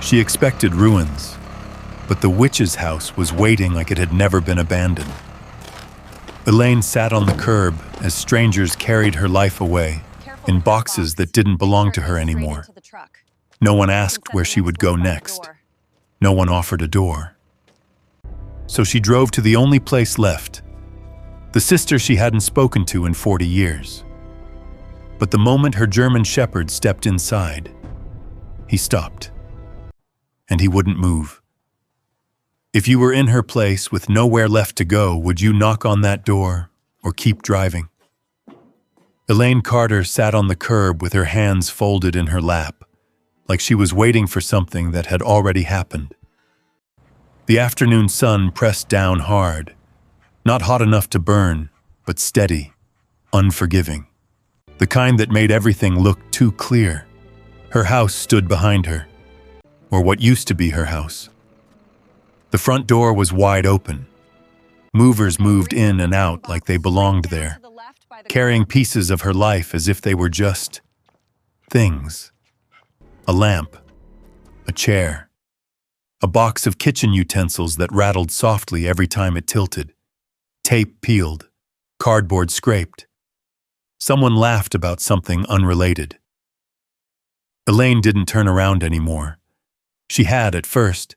She expected ruins, but the witch's house was waiting like it had never been abandoned. Elaine sat on the curb as strangers carried her life away in boxes that didn't belong to her anymore. No one asked where she would go next. No one offered a door. So she drove to the only place left, the sister she hadn't spoken to in 40 years. But the moment her German shepherd stepped inside, he stopped. And he wouldn't move. If you were in her place with nowhere left to go, would you knock on that door or keep driving? Elaine Carter sat on the curb with her hands folded in her lap, like she was waiting for something that had already happened. The afternoon sun pressed down hard, not hot enough to burn, but steady, unforgiving. The kind that made everything look too clear. Her house stood behind her, or what used to be her house. The front door was wide open. Movers moved in and out like they belonged there, carrying pieces of her life as if they were just things. A lamp, a chair, a box of kitchen utensils that rattled softly every time it tilted, tape peeled, cardboard scraped. Someone laughed about something unrelated. Elaine didn't turn around anymore. She had at first,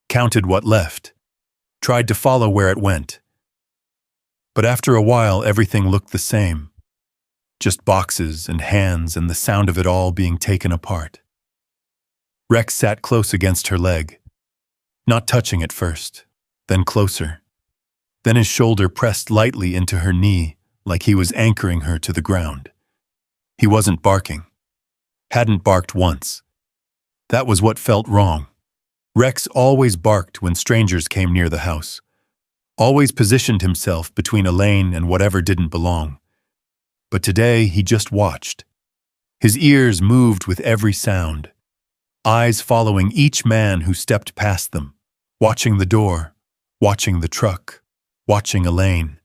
counted what left, tried to follow where it went. But after a while, everything looked the same. Just boxes and hands and the sound of it all being taken apart. Rex sat close against her leg, not touching it first, then closer. Then his shoulder pressed lightly into her knee like he was anchoring her to the ground. He wasn't barking. Hadn't barked once. That was what felt wrong. Rex always barked when strangers came near the house. Always positioned himself between Elaine and whatever didn't belong. But today he just watched. His ears moved with every sound. Eyes following each man who stepped past them. Watching the door, watching the truck, watching Elaine,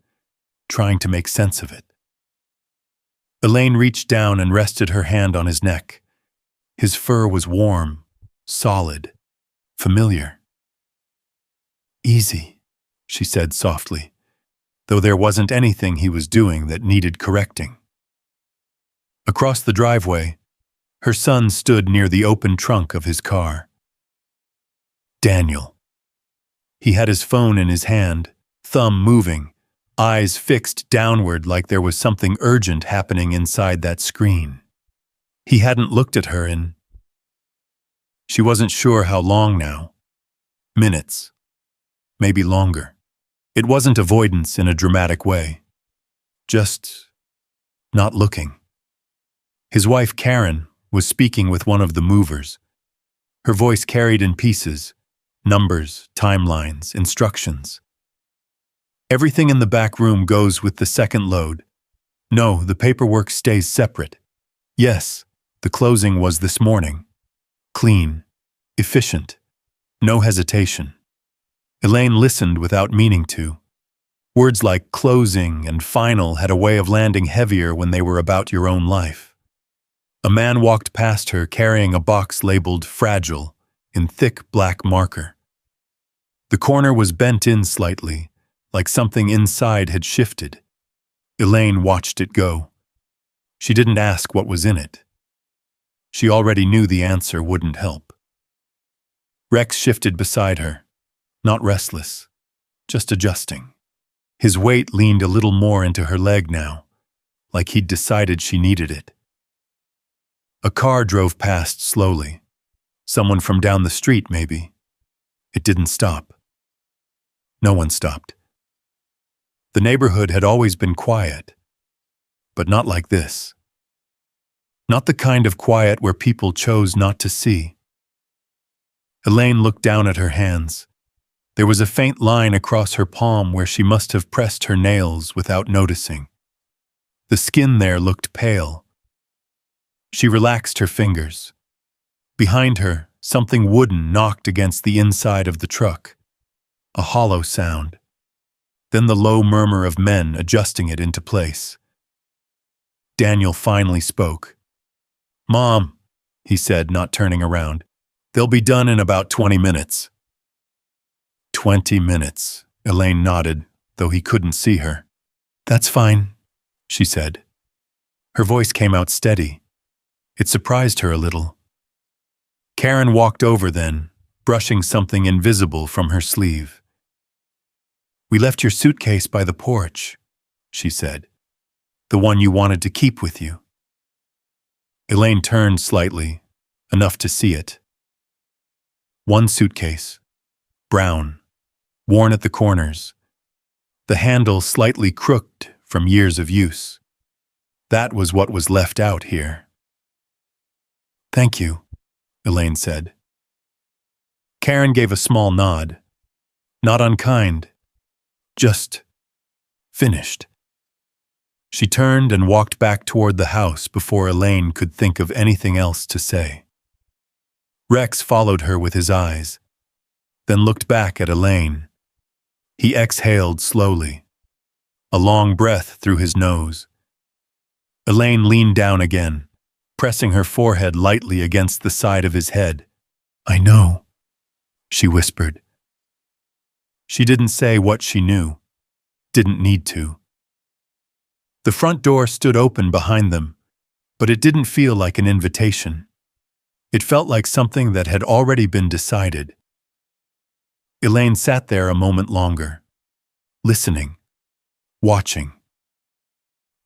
trying to make sense of it. Elaine reached down and rested her hand on his neck. His fur was warm, solid, familiar. "Easy," she said softly, though there wasn't anything he was doing that needed correcting. Across the driveway, her son stood near the open trunk of his car. Daniel. He had his phone in his hand, thumb moving, eyes fixed downward like there was something urgent happening inside that screen. He hadn't looked at her in... She wasn't sure how long now. Minutes. Maybe longer. It wasn't avoidance in a dramatic way. Just not looking. His wife, Karen, was speaking with one of the movers. Her voice carried in pieces, numbers, timelines, instructions. Everything in the back room goes with the second load. No, the paperwork stays separate. Yes, the closing was this morning. Clean, efficient, no hesitation. Elaine listened without meaning to. Words like closing and final had a way of landing heavier when they were about your own life. A man walked past her carrying a box labeled fragile in thick black marker. The corner was bent in slightly, like something inside had shifted. Elaine watched it go. She didn't ask what was in it. She already knew the answer wouldn't help. Rex shifted beside her, not restless, just adjusting. His weight leaned a little more into her leg now, like he'd decided she needed it. A car drove past slowly. Someone from down the street, maybe. It didn't stop. No one stopped. The neighborhood had always been quiet, but not like this. Not the kind of quiet where people chose not to see. Elaine looked down at her hands. There was a faint line across her palm where she must have pressed her nails without noticing. The skin there looked pale. She relaxed her fingers. Behind her, something wooden knocked against the inside of the truck. A hollow sound. Then the low murmur of men adjusting it into place. Daniel finally spoke. "Mom," he said, not turning around. They'll be done in about 20 minutes. 20 minutes, Elaine nodded, though he couldn't see her. That's fine, she said. Her voice came out steady. It surprised her a little. Karen walked over then, brushing something invisible from her sleeve. We left your suitcase by the porch, she said. The one you wanted to keep with you. Elaine turned slightly, enough to see it. One suitcase, brown, worn at the corners, the handle slightly crooked from years of use. That was what was left out here. Thank you, Elaine said. Karen gave a small nod. Not unkind, just finished. She turned and walked back toward the house before Elaine could think of anything else to say. Rex followed her with his eyes, then looked back at Elaine. He exhaled slowly, a long breath through his nose. Elaine leaned down again, pressing her forehead lightly against the side of his head. I know, she whispered. She didn't say what she knew, didn't need to. The front door stood open behind them, but it didn't feel like an invitation. It felt like something that had already been decided. Elaine sat there a moment longer, listening, watching,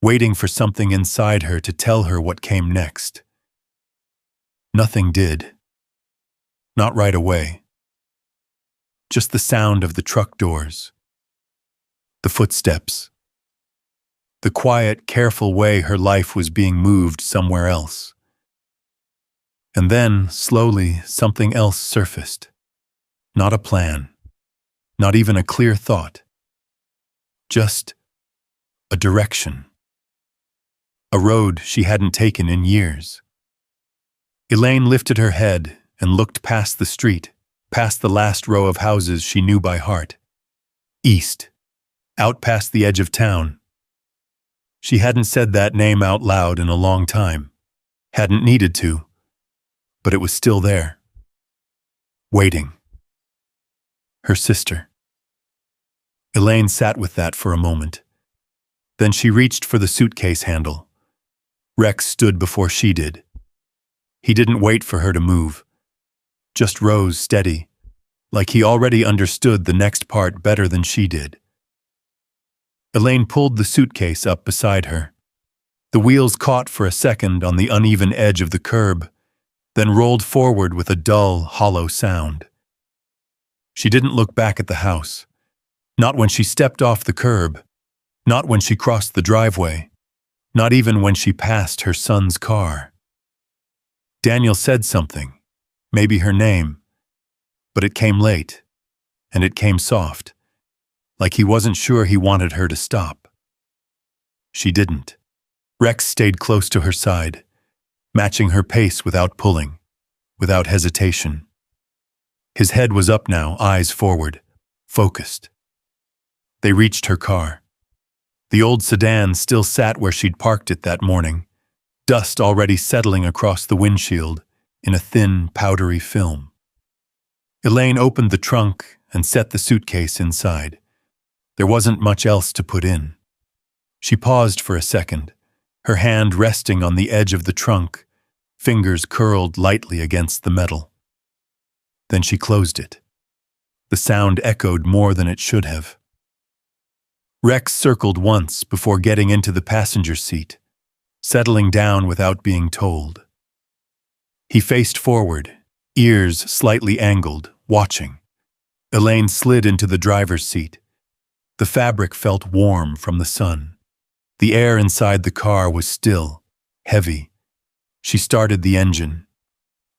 waiting for something inside her to tell her what came next. Nothing did. Not right away. Just the sound of the truck doors, the footsteps, the quiet, careful way her life was being moved somewhere else. And then, slowly, something else surfaced. Not a plan, not even a clear thought. Just a direction. A road she hadn't taken in years. Elaine lifted her head and looked past the street, past the last row of houses she knew by heart. East, out past the edge of town. She hadn't said that name out loud in a long time. Hadn't needed to. But it was still there. Waiting. Her sister. Elaine sat with that for a moment. Then she reached for the suitcase handle. Rex stood before she did. He didn't wait for her to move. Just rose steady, like he already understood the next part better than she did. Elaine pulled the suitcase up beside her. The wheels caught for a second on the uneven edge of the curb, then rolled forward with a dull, hollow sound. She didn't look back at the house. Not when she stepped off the curb. Not when she crossed the driveway. Not even when she passed her son's car. Daniel said something, maybe her name, but it came late, and it came soft, like he wasn't sure he wanted her to stop. She didn't. Rex stayed close to her side, matching her pace without pulling, without hesitation. His head was up now, eyes forward, focused. They reached her car. The old sedan still sat where she'd parked it that morning, dust already settling across the windshield in a thin, powdery film. Elaine opened the trunk and set the suitcase inside. There wasn't much else to put in. She paused for a second, her hand resting on the edge of the trunk, fingers curled lightly against the metal. Then she closed it. The sound echoed more than it should have. Rex circled once before getting into the passenger seat, settling down without being told. He faced forward, ears slightly angled, watching. Elaine slid into the driver's seat. The fabric felt warm from the sun. The air inside the car was still, heavy. She started the engine.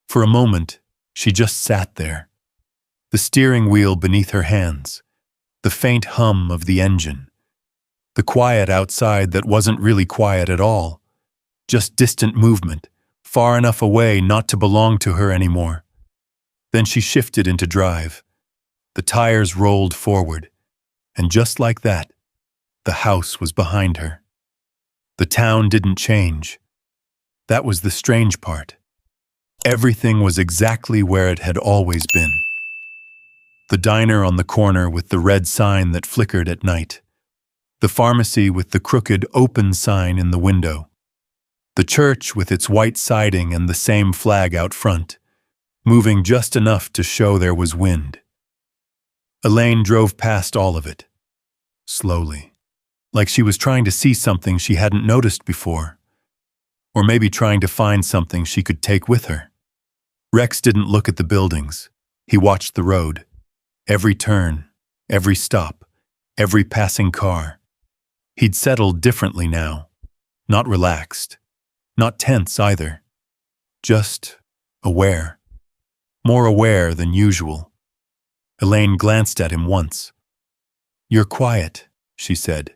For a moment, she just sat there. The steering wheel beneath her hands, the faint hum of the engine, the quiet outside that wasn't really quiet at all, just distant movement, far enough away not to belong to her anymore. Then she shifted into drive. The tires rolled forward, and just like that, the house was behind her. The town didn't change. That was the strange part. Everything was exactly where it had always been. The diner on the corner with the red sign that flickered at night. The pharmacy with the crooked open sign in the window. The church with its white siding and the same flag out front, moving just enough to show there was wind. Elaine drove past all of it, slowly, like she was trying to see something she hadn't noticed before, or maybe trying to find something she could take with her. Rex didn't look at the buildings. He watched the road. Every turn, every stop, every passing car. He'd settled differently now, not relaxed, not tense either, just aware, more aware than usual. Elaine glanced at him once. "You're quiet," she said.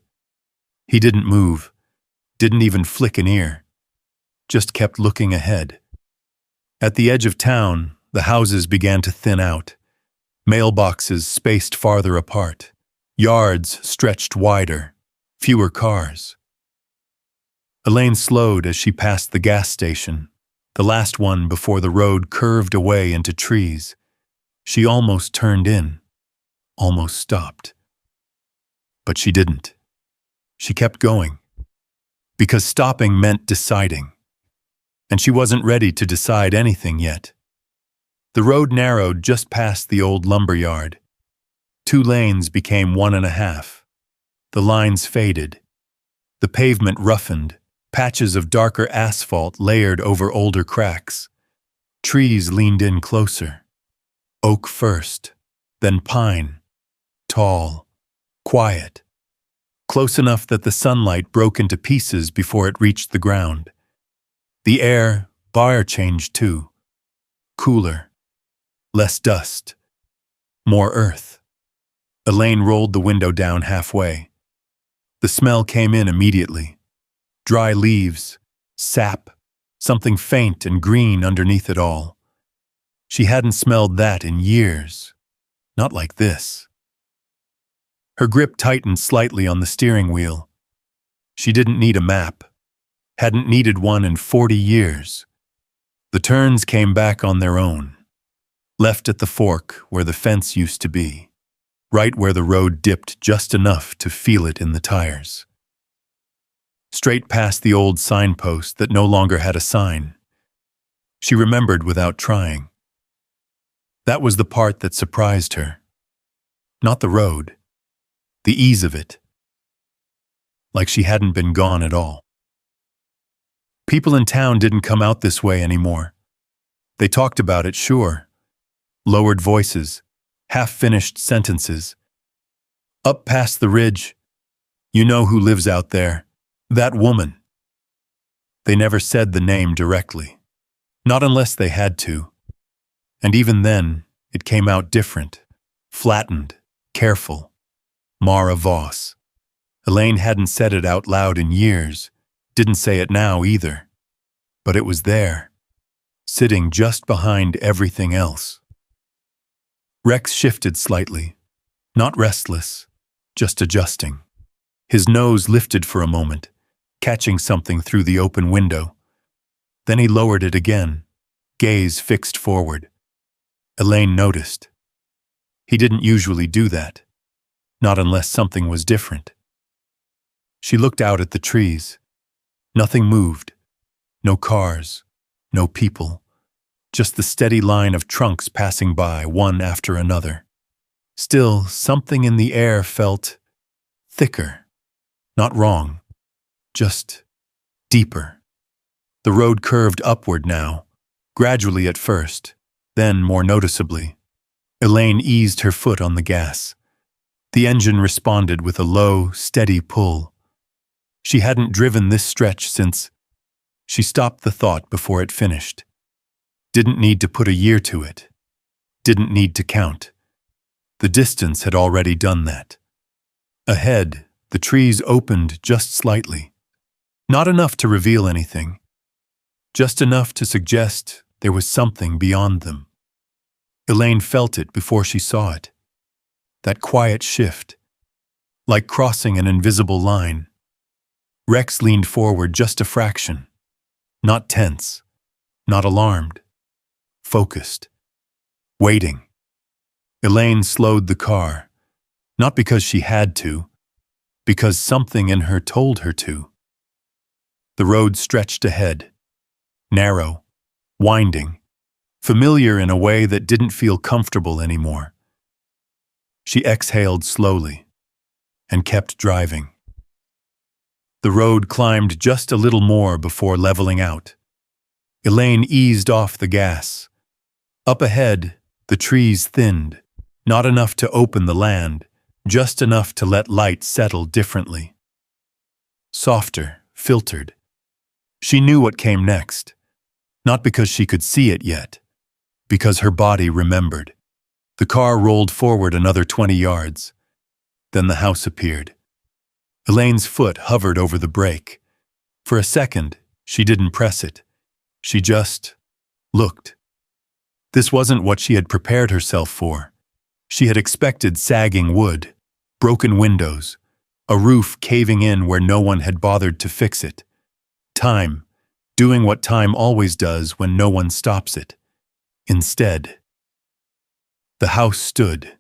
He didn't move, didn't even flick an ear, just kept looking ahead. At the edge of town, the houses began to thin out, mailboxes spaced farther apart, yards stretched wider, fewer cars. Elaine slowed as she passed the gas station, the last one before the road curved away into trees. She almost turned in, almost stopped. But she didn't. She kept going, because stopping meant deciding. And she wasn't ready to decide anything yet. The road narrowed just past the old lumber yard. 2 lanes became 1.5. The lines faded. The pavement roughened, patches of darker asphalt layered over older cracks. Trees leaned in closer. Oak first, then pine, tall, quiet, close enough that the sunlight broke into pieces before it reached the ground. The air, bar changed too. Cooler, less dust, more earth. Elaine rolled the window down halfway. The smell came in immediately. Dry leaves, sap, something faint and green underneath it all. She hadn't smelled that in years. Not like this. Her grip tightened slightly on the steering wheel. She didn't need a map. Hadn't needed one in 40 years. The turns came back on their own. Left at the fork where the fence used to be. Right where the road dipped just enough to feel it in the tires. Straight past the old signpost that no longer had a sign. She remembered without trying. That was the part that surprised her. Not the road. The ease of it. Like she hadn't been gone at all. People in town didn't come out this way anymore. They talked about it, sure. Lowered voices, half-finished sentences. Up past the ridge, you know who lives out there. That woman. They never said the name directly. Not unless they had to. And even then, it came out different. Flattened, careful. Mara Voss. Elaine hadn't said it out loud in years. Didn't say it now either. But it was there. Sitting just behind everything else. Rex shifted slightly. Not restless, just adjusting. His nose lifted for a moment, catching something through the open window. Then he lowered it again, gaze fixed forward. Elaine noticed. He didn't usually do that, not unless something was different. She looked out at the trees. Nothing moved. No cars, no people, just the steady line of trunks passing by, one after another. Still, something in the air felt thicker. Not wrong, just deeper. The road curved upward now, gradually at first, then more noticeably. Elaine eased her foot on the gas. The engine responded with a low, steady pull. She hadn't driven this stretch since. She stopped the thought before it finished. Didn't need to put a year to it. Didn't need to count. The distance had already done that. Ahead, the trees opened just slightly. Not enough to reveal anything. Just enough to suggest there was something beyond them. Elaine felt it before she saw it. That quiet shift, like crossing an invisible line. Rex leaned forward just a fraction. Not tense, not alarmed, focused, waiting. Elaine slowed the car, not because she had to, because something in her told her to. The road stretched ahead, narrow, winding, familiar in a way that didn't feel comfortable anymore. She exhaled slowly and kept driving. The road climbed just a little more before leveling out. Elaine eased off the gas. Up ahead, the trees thinned, not enough to open the land, just enough to let light settle differently. Softer, filtered. She knew what came next, not because she could see it yet, because her body remembered. The car rolled forward another 20 yards. Then the house appeared. Elaine's foot hovered over the brake. For a second, she didn't press it. She just looked. This wasn't what she had prepared herself for. She had expected sagging wood, broken windows, a roof caving in where no one had bothered to fix it. Time, doing what time always does when no one stops it. Instead, the house stood,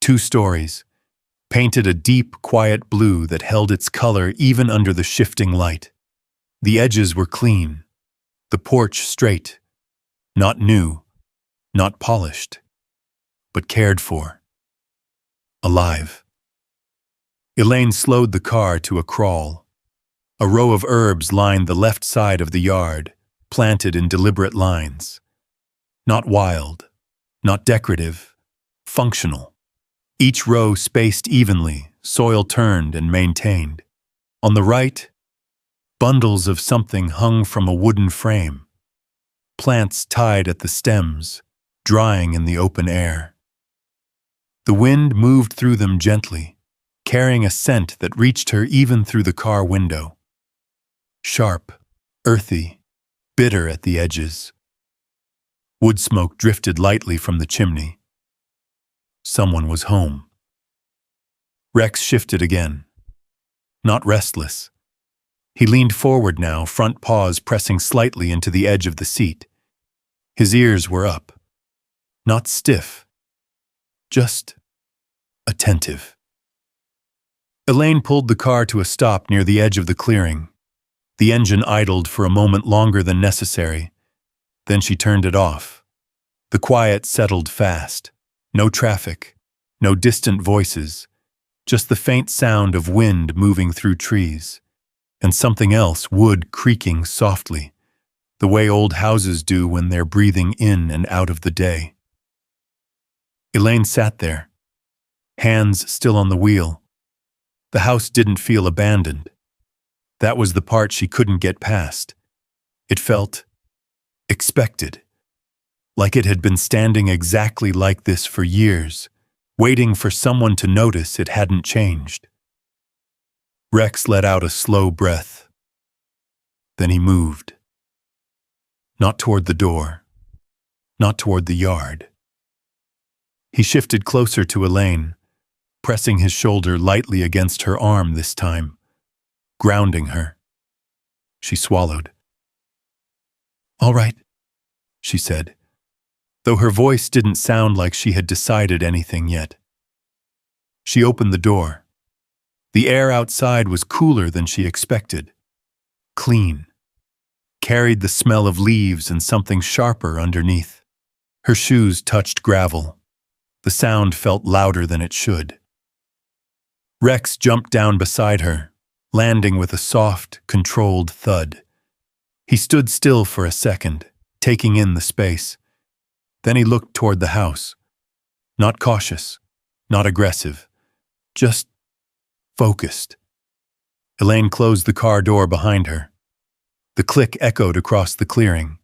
2 stories, painted a deep, quiet blue that held its color even under the shifting light. The edges were clean, the porch straight, not new, not polished, but cared for. Alive. Elaine slowed the car to a crawl. A row of herbs lined the left side of the yard, planted in deliberate lines. Not wild, not decorative, functional. Each row spaced evenly, soil turned and maintained. On the right, bundles of something hung from a wooden frame. Plants tied at the stems, drying in the open air. The wind moved through them gently, carrying a scent that reached her even through the car window. Sharp, earthy, bitter at the edges. Wood smoke drifted lightly from the chimney. Someone was home. Rex shifted again. Not restless. He leaned forward now, front paws pressing slightly into the edge of the seat. His ears were up. Not stiff. Just attentive. Elaine pulled the car to a stop near the edge of the clearing. The engine idled for a moment longer than necessary. Then she turned it off. The quiet settled fast. No traffic, no distant voices, just the faint sound of wind moving through trees. And something else, wood creaking softly, the way old houses do when they're breathing in and out of the day. Elaine sat there, hands still on the wheel. The house didn't feel abandoned. That was the part she couldn't get past. It felt expected. Like it had been standing exactly like this for years, waiting for someone to notice it hadn't changed. Rex let out a slow breath. Then he moved. Not toward the door, not toward the yard. He shifted closer to Elaine, pressing his shoulder lightly against her arm this time, grounding her. She swallowed. "All right," she said, though her voice didn't sound like she had decided anything yet. She opened the door. The air outside was cooler than she expected. Clean. Carried the smell of leaves and something sharper underneath. Her shoes touched gravel. The sound felt louder than it should. Rex jumped down beside her, landing with a soft, controlled thud. He stood still for a second, taking in the space. Then he looked toward the house. Not cautious, not aggressive, just focused. Elaine closed the car door behind her. The click echoed across the clearing.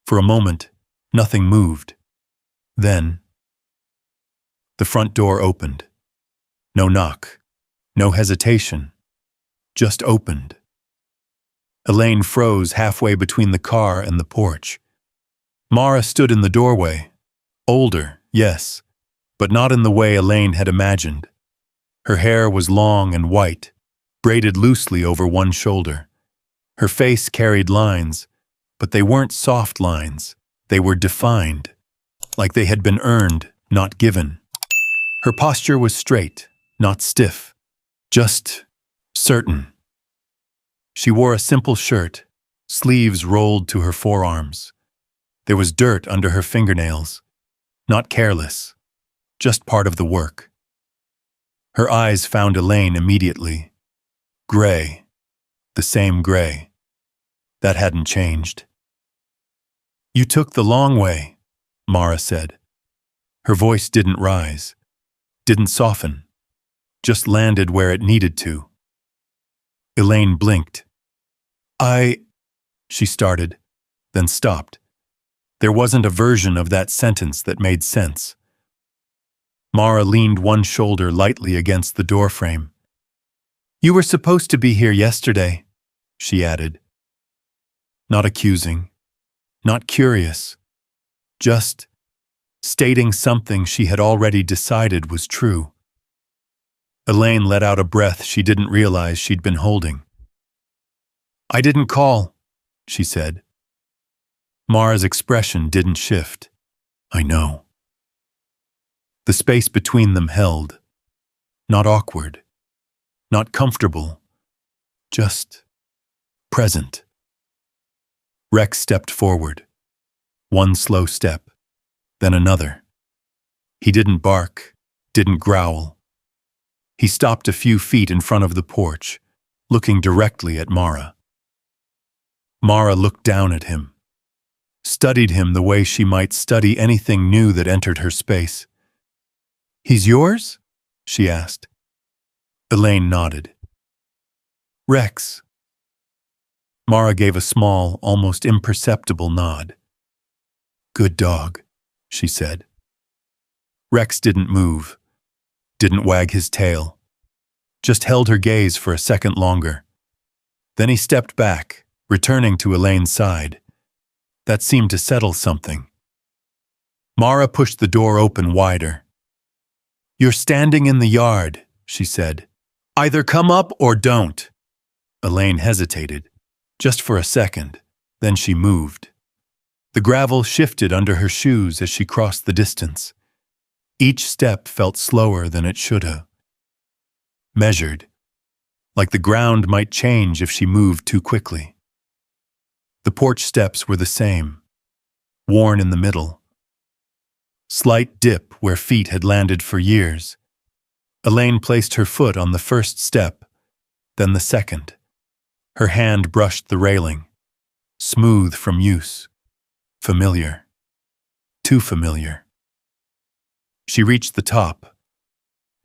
For a moment, nothing moved. Then, the front door opened. No knock, no hesitation, just opened. Elaine froze halfway between the car and the porch. Mara stood in the doorway. Older, yes, but not in the way Elaine had imagined. Her hair was long and white, braided loosely over one shoulder. Her face carried lines, but they weren't soft lines. They were defined, like they had been earned, not given. Her posture was straight, not stiff, just certain. She wore a simple shirt, sleeves rolled to her forearms. There was dirt under her fingernails, not careless, just part of the work. Her eyes found Elaine immediately. Gray, the same gray. That hadn't changed. "You took the long way," Mara said. Her voice didn't rise, didn't soften, just landed where it needed to. Elaine blinked. She started, then stopped. There wasn't a version of that sentence that made sense. Mara leaned one shoulder lightly against the doorframe. "You were supposed to be here yesterday," she added. Not accusing, not curious, just stating something she had already decided was true. Elaine let out a breath she didn't realize she'd been holding. "I didn't call," she said. Mara's expression didn't shift. "I know." The space between them held, not awkward, not comfortable, just present. Rex stepped forward, one slow step, then another. He didn't bark, didn't growl. He stopped a few feet in front of the porch, looking directly at Mara. Mara looked down at him, studied him the way she might study anything new that entered her space. "He's yours?" she asked. Elaine nodded. "Rex." Mara gave a small, almost imperceptible nod. "Good dog," she said. Rex didn't move, didn't wag his tail, just held her gaze for a second longer. Then he stepped back, returning to Elaine's side. That seemed to settle something. Mara pushed the door open wider. "You're standing in the yard," she said. "Either come up or don't." Elaine hesitated, just for a second, then she moved. The gravel shifted under her shoes as she crossed the distance. Each step felt slower than it should have. Measured, like the ground might change if she moved too quickly. The porch steps were the same, worn in the middle. Slight dip where feet had landed for years. Elaine placed her foot on the first step, then the second. Her hand brushed the railing, smooth from use, familiar, too familiar. She reached the top.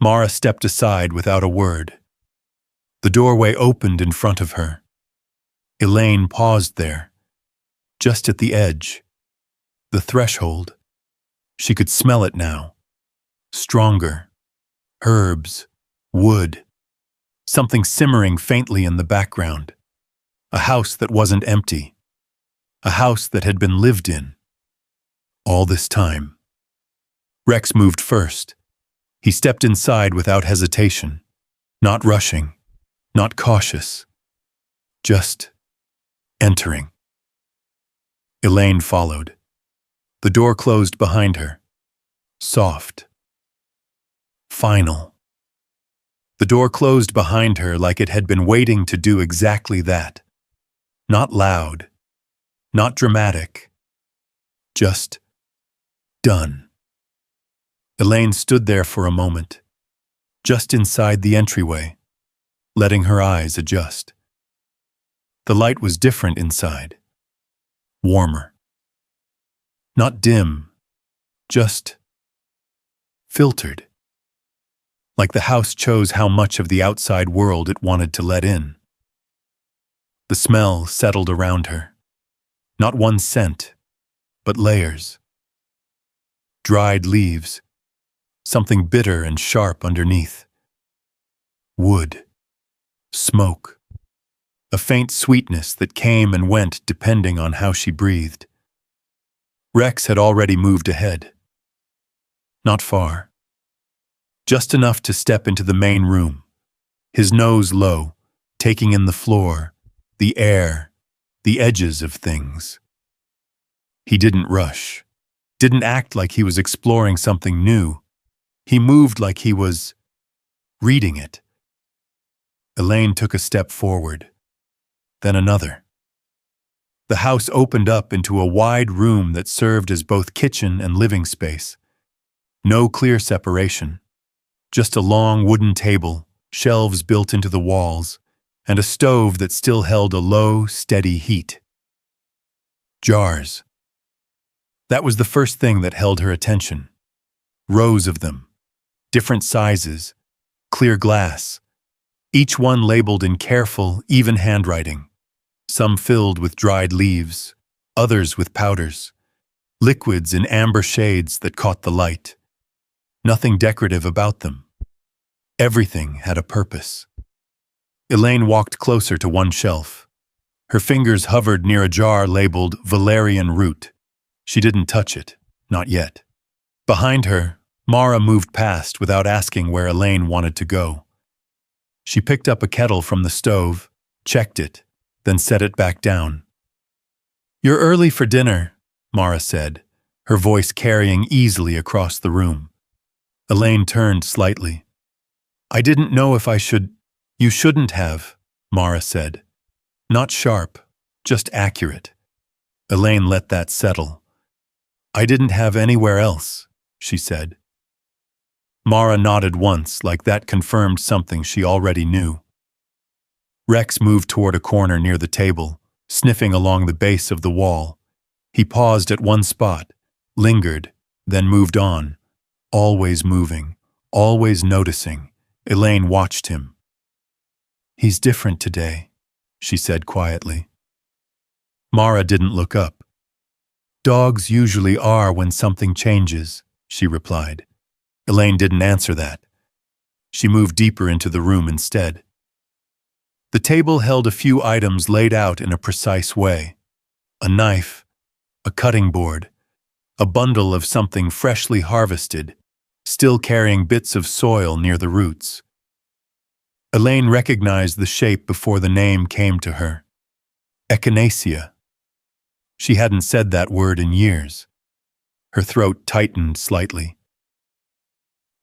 Mara stepped aside without a word. The doorway opened in front of her. Elaine paused there, just at the edge, the threshold. She could smell it now. Stronger. Herbs. Wood. Something simmering faintly in the background. A house that wasn't empty. A house that had been lived in. All this time. Rex moved first. He stepped inside without hesitation. Not rushing. Not cautious. Just entering. Elaine followed. The door closed behind her. Soft. Final. The door closed behind her like it had been waiting to do exactly that. Not loud. Not dramatic. Just done. Elaine stood there for a moment, just inside the entryway, letting her eyes adjust. The light was different inside. Warmer. Not dim, just filtered. Like the house chose how much of the outside world it wanted to let in. The smell settled around her. Not one scent, but layers. Dried leaves, something bitter and sharp underneath. Wood, smoke, a faint sweetness that came and went depending on how she breathed. Rex had already moved ahead. Not far. Just enough to step into the main room, his nose low, taking in the floor, the air, the edges of things. He didn't rush, didn't act like he was exploring something new. He moved like he was reading it. Elaine took a step forward, then another. The house opened up into a wide room that served as both kitchen and living space. No clear separation, just a long wooden table, shelves built into the walls, and a stove that still held a low, steady heat. Jars. That was the first thing that held her attention. Rows of them, different sizes, clear glass, each one labeled in careful, even handwriting, some filled with dried leaves, others with powders, liquids in amber shades that caught the light. Nothing decorative about them. Everything had a purpose. Elaine walked closer to one shelf. Her fingers hovered near a jar labeled valerian root. She didn't touch it, not yet. Behind her, Mara moved past without asking where Elaine wanted to go. She picked up a kettle from the stove, checked it, then set it back down. "You're early for dinner," Mara said, her voice carrying easily across the room. Elaine turned slightly. "I didn't know if I should—" "You shouldn't have," Mara said. Not sharp, just accurate. Elaine let that settle. "I didn't have anywhere else," she said. Mara nodded once, like that confirmed something she already knew. Rex moved toward a corner near the table, sniffing along the base of the wall. He paused at one spot, lingered, then moved on, always moving, always noticing. Elaine watched him. "He's different today," she said quietly. Mara didn't look up. "Dogs usually are when something changes," she replied. Elaine didn't answer that. She moved deeper into the room instead. The table held a few items laid out in a precise way. A knife, a cutting board, a bundle of something freshly harvested, still carrying bits of soil near the roots. Elaine recognized the shape before the name came to her. Echinacea. She hadn't said that word in years. Her throat tightened slightly.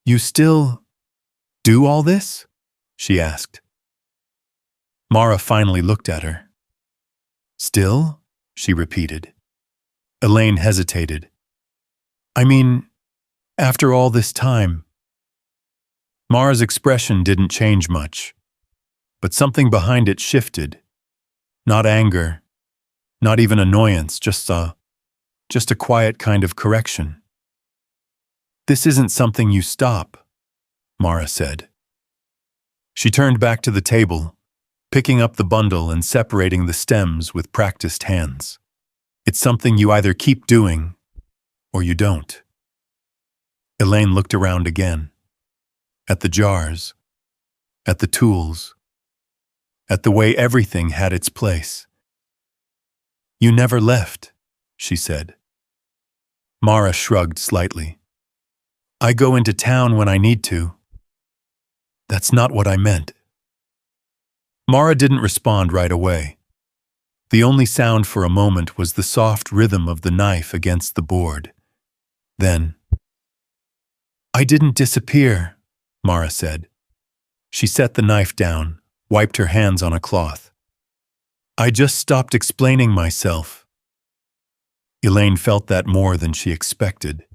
"You still do all this?" she asked. Mara finally looked at her. "Still?" she repeated. Elaine hesitated. "I mean, after all this time." Mara's expression didn't change much, but something behind it shifted. Not anger, not even annoyance, just a quiet kind of correction. "This isn't something you stop," Mara said. She turned back to the table, picking up the bundle and separating the stems with practiced hands. "It's something you either keep doing or you don't." Elaine looked around again. At the jars, at the tools, at the way everything had its place. "You never left," she said. Mara shrugged slightly. "I go into town when I need to." "That's not what I meant." Mara didn't respond right away. The only sound for a moment was the soft rhythm of the knife against the board. Then, "I didn't disappear," Mara said. She set the knife down, wiped her hands on a cloth. "I just stopped explaining myself." Elaine felt that more than she expected.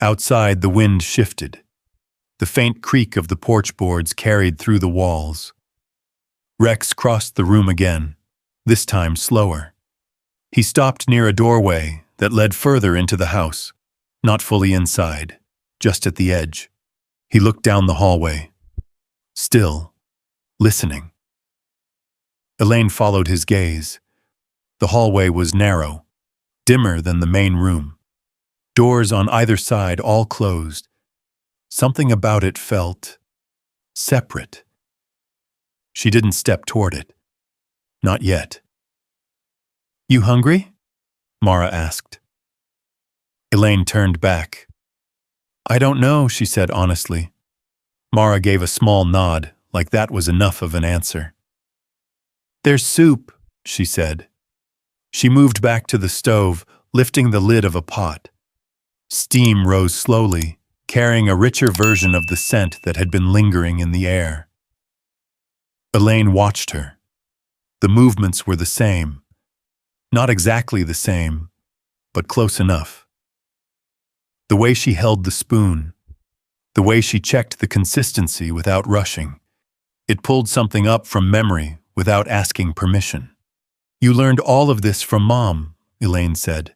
Outside, the wind shifted. The faint creak of the porch boards carried through the walls. Rex crossed the room again, this time slower. He stopped near a doorway that led further into the house, not fully inside, just at the edge. He looked down the hallway, still, listening. Elaine followed his gaze. The hallway was narrow, dimmer than the main room. Doors on either side all closed. Something about it felt separate. She didn't step toward it. Not yet. "You hungry?" Mara asked. Elaine turned back. "I don't know," she said honestly. Mara gave a small nod, like that was enough of an answer. "There's soup," she said. She moved back to the stove, lifting the lid of a pot. Steam rose slowly, carrying a richer version of the scent that had been lingering in the air. Elaine watched her. The movements were the same. Not exactly the same, but close enough. The way she held the spoon, the way she checked the consistency without rushing. It pulled something up from memory without asking permission. "You learned all of this from Mom," Elaine said.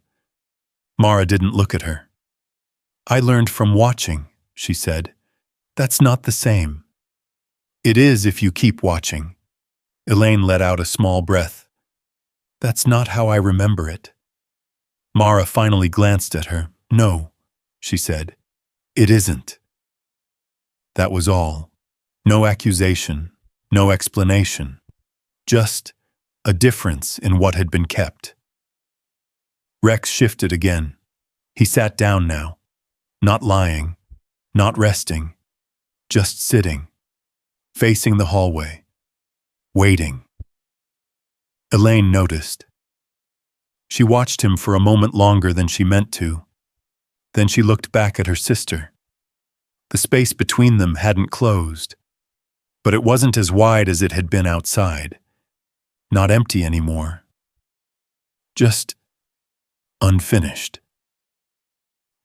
Mara didn't look at her. "I learned from watching," she said. "That's not the same." "It is if you keep watching." Elaine let out a small breath. "That's not how I remember it." Mara finally glanced at her. "No," she said. "It isn't." That was all. No accusation, no explanation. Just a difference in what had been kept. Rex shifted again. He sat down now. Not lying, not resting, just sitting, facing the hallway, waiting. Elaine noticed. She watched him for a moment longer than she meant to. Then she looked back at her sister. The space between them hadn't closed, but it wasn't as wide as it had been outside. Not empty anymore. Just unfinished.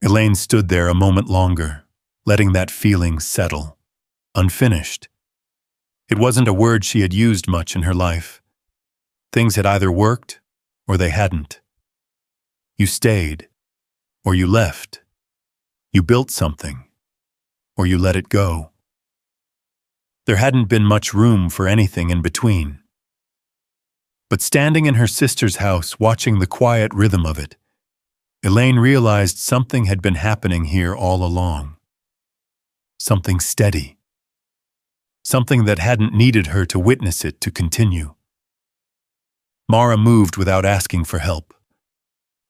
Elaine stood there a moment longer, letting that feeling settle. Unfinished. It wasn't a word she had used much in her life. Things had either worked or they hadn't. You stayed, or you left. You built something, or you let it go. There hadn't been much room for anything in between. But standing in her sister's house, watching the quiet rhythm of it, Elaine realized something had been happening here all along. Something steady. Something that hadn't needed her to witness it to continue. Mara moved without asking for help.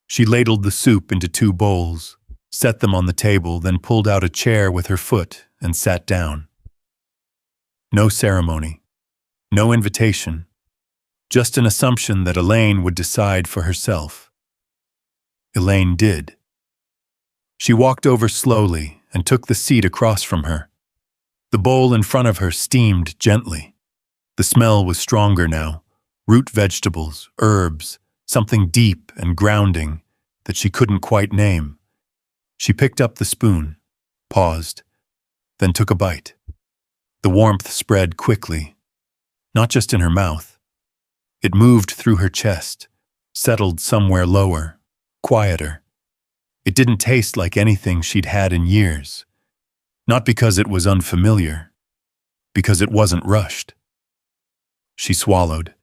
She ladled the soup into 2 bowls, set them on the table, then pulled out a chair with her foot and sat down. No ceremony, no invitation, just an assumption that Elaine would decide for herself. Elaine did. She walked over slowly and took the seat across from her. The bowl in front of her steamed gently. The smell was stronger now. Root vegetables, herbs, something deep and grounding that she couldn't quite name. She picked up the spoon, paused, then took a bite. The warmth spread quickly, not just in her mouth. It moved through her chest, settled somewhere lower, quieter. It didn't taste like anything she'd had in years. Not because it was unfamiliar, because it wasn't rushed. She swallowed.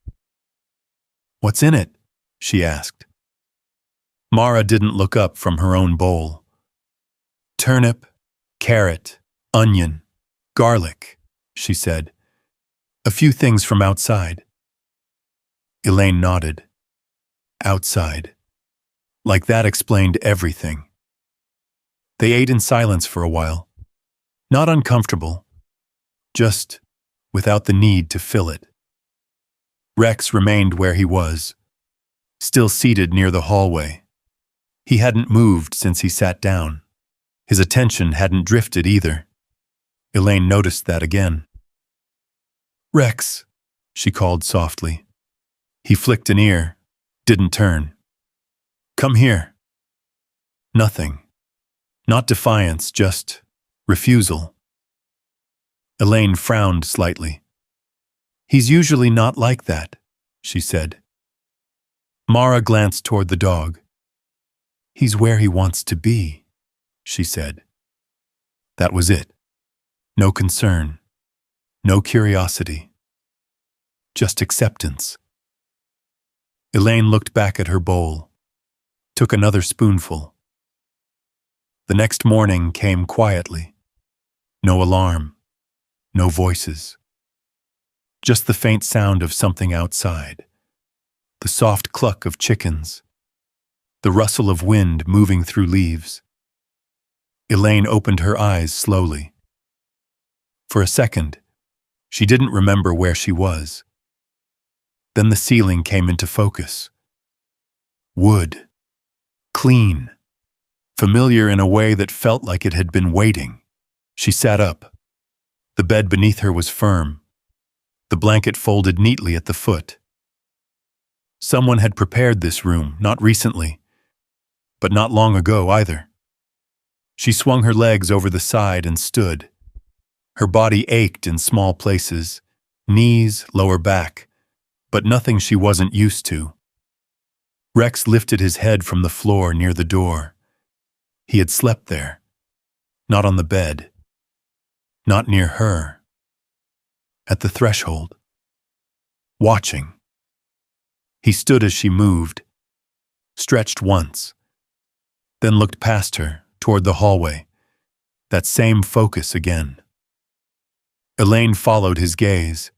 "What's in it?" she asked. Mara didn't look up from her own bowl. "Turnip, carrot, onion, garlic," she said. "A few things from outside." Elaine nodded. Outside. Like that explained everything. They ate in silence for a while. Not uncomfortable, just without the need to fill it. Rex remained where he was, still seated near the hallway. He hadn't moved since he sat down. His attention hadn't drifted either. Elaine noticed that again. "Rex," she called softly. He flicked an ear, didn't turn. "Come here." Nothing. Not defiance, just refusal. Elaine frowned slightly. "He's usually not like that," she said. Mara glanced toward the dog. "He's where he wants to be," she said. That was it. No concern. No curiosity. Just acceptance. Elaine looked back at her bowl. Took another spoonful. The next morning came quietly. No alarm. No voices. Just the faint sound of something outside. The soft cluck of chickens. The rustle of wind moving through leaves. Elaine opened her eyes slowly. For a second, she didn't remember where she was. Then the ceiling came into focus. Wood. Clean. Familiar in a way that felt like it had been waiting. She sat up. The bed beneath her was firm, the blanket folded neatly at the foot. Someone had prepared this room, not recently, but not long ago either. She swung her legs over the side and stood. Her body ached in small places, knees, lower back, but nothing she wasn't used to. Rex lifted his head from the floor near the door. He had slept there, not on the bed, not near her, at the threshold, watching. He stood as she moved, stretched once, then looked past her toward the hallway, that same focus again. Elaine followed his gaze.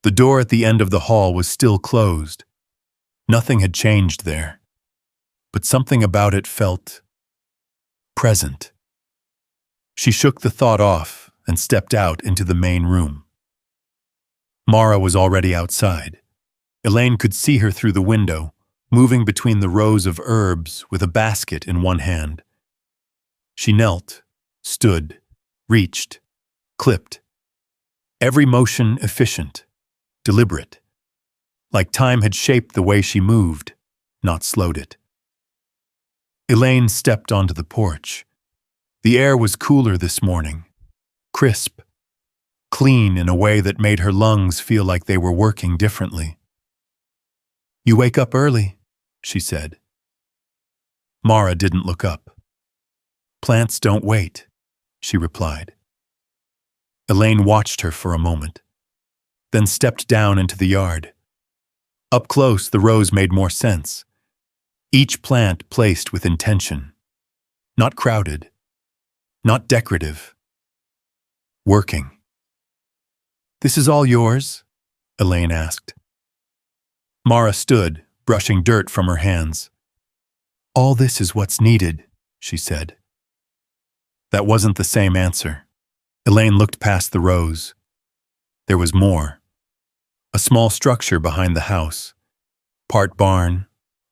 The door at the end of the hall was still closed. Nothing had changed there, but something about it felt present. She shook the thought off and stepped out into the main room. Mara was already outside. Elaine could see her through the window, moving between the rows of herbs with a basket in one hand. She knelt, stood, reached, clipped. Every motion efficient, deliberate, like time had shaped the way she moved, not slowed it. Elaine stepped onto the porch. The air was cooler this morning, crisp, clean in a way that made her lungs feel like they were working differently. "You wake up early," she said. Mara didn't look up. "Plants don't wait," she replied. Elaine watched her for a moment, then stepped down into the yard. Up close, the rows made more sense. Each plant placed with intention, not crowded, not decorative, working. "This is all yours?" Elaine asked. Mara stood, brushing dirt from her hands. "All this is what's needed," she said. That wasn't the same answer. Elaine looked past the rows. There was more. A small structure behind the house. Part barn,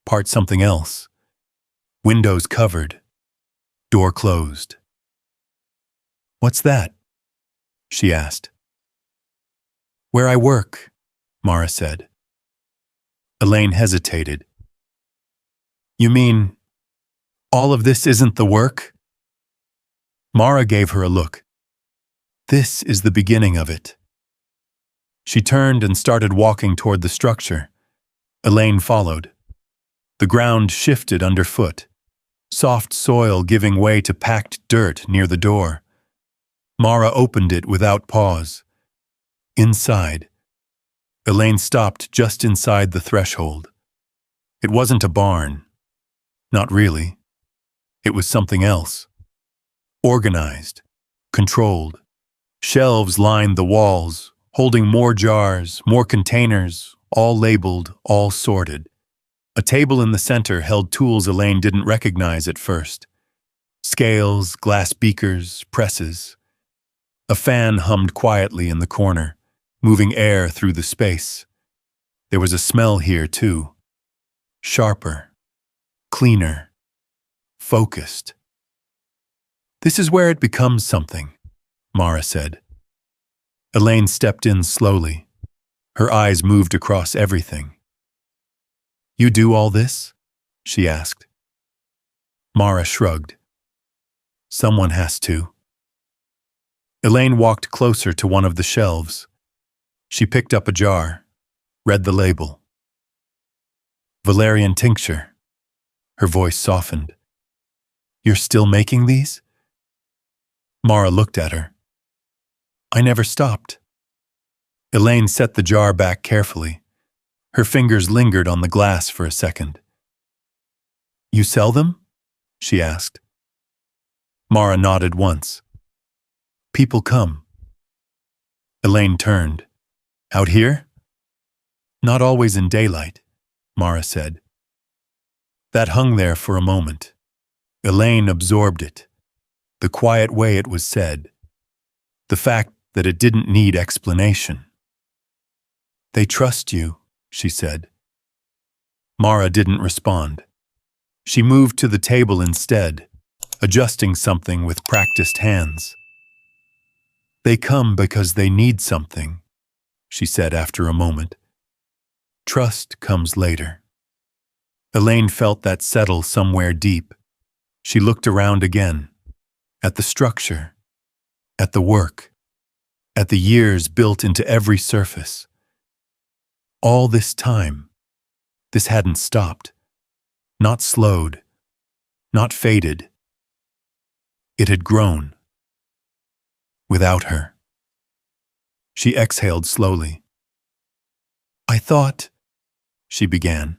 part something else. Windows covered. Door closed. "What's that?" she asked. "Where I work," Mara said. Elaine hesitated. "You mean, all of this isn't the work?" Mara gave her a look. "This is the beginning of it." She turned and started walking toward the structure. Elaine followed. The ground shifted underfoot, soft soil giving way to packed dirt near the door. Mara opened it without pause. Inside. Elaine stopped just inside the threshold. It wasn't a barn. Not really. It was something else. Organized. Controlled. Shelves lined the walls, holding more jars, more containers, all labeled, all sorted. A table in the center held tools Elaine didn't recognize at first. Scales, glass beakers, presses. A fan hummed quietly in the corner, moving air through the space. There was a smell here, too. Sharper. Cleaner. Focused. "This is where it becomes something," Mara said. Elaine stepped in slowly. Her eyes moved across everything. "You do all this?" she asked. Mara shrugged. "Someone has to." Elaine walked closer to one of the shelves. She picked up a jar, read the label. "Valerian tincture." Her voice softened. "You're still making these?" Mara looked at her. "I never stopped." Elaine set the jar back carefully. Her fingers lingered on the glass for a second. "You sell them?" she asked. Mara nodded once. "People come." Elaine turned. "Out here?" "Not always in daylight," Mara said. That hung there for a moment. Elaine absorbed it. The quiet way it was said. The fact that it didn't need explanation. "They trust you," she said. Mara didn't respond. She moved to the table instead, adjusting something with practiced hands. "They come because they need something," she said after a moment. "Trust comes later." Elaine felt that settle somewhere deep. She looked around again, at the structure, at the work, at the years built into every surface. All this time, this hadn't stopped, not slowed, not faded. It had grown. Without her. She exhaled slowly. "I thought," she began,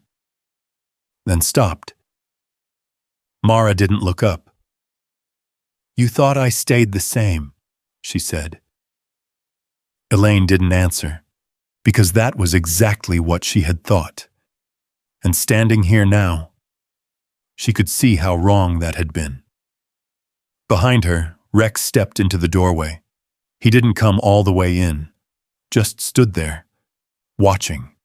then stopped. Mara didn't look up. "You thought I stayed the same," she said. Elaine didn't answer, because that was exactly what she had thought. And standing here now, she could see how wrong that had been. Behind her, Rex stepped into the doorway. He didn't come all the way in, just stood there, watching,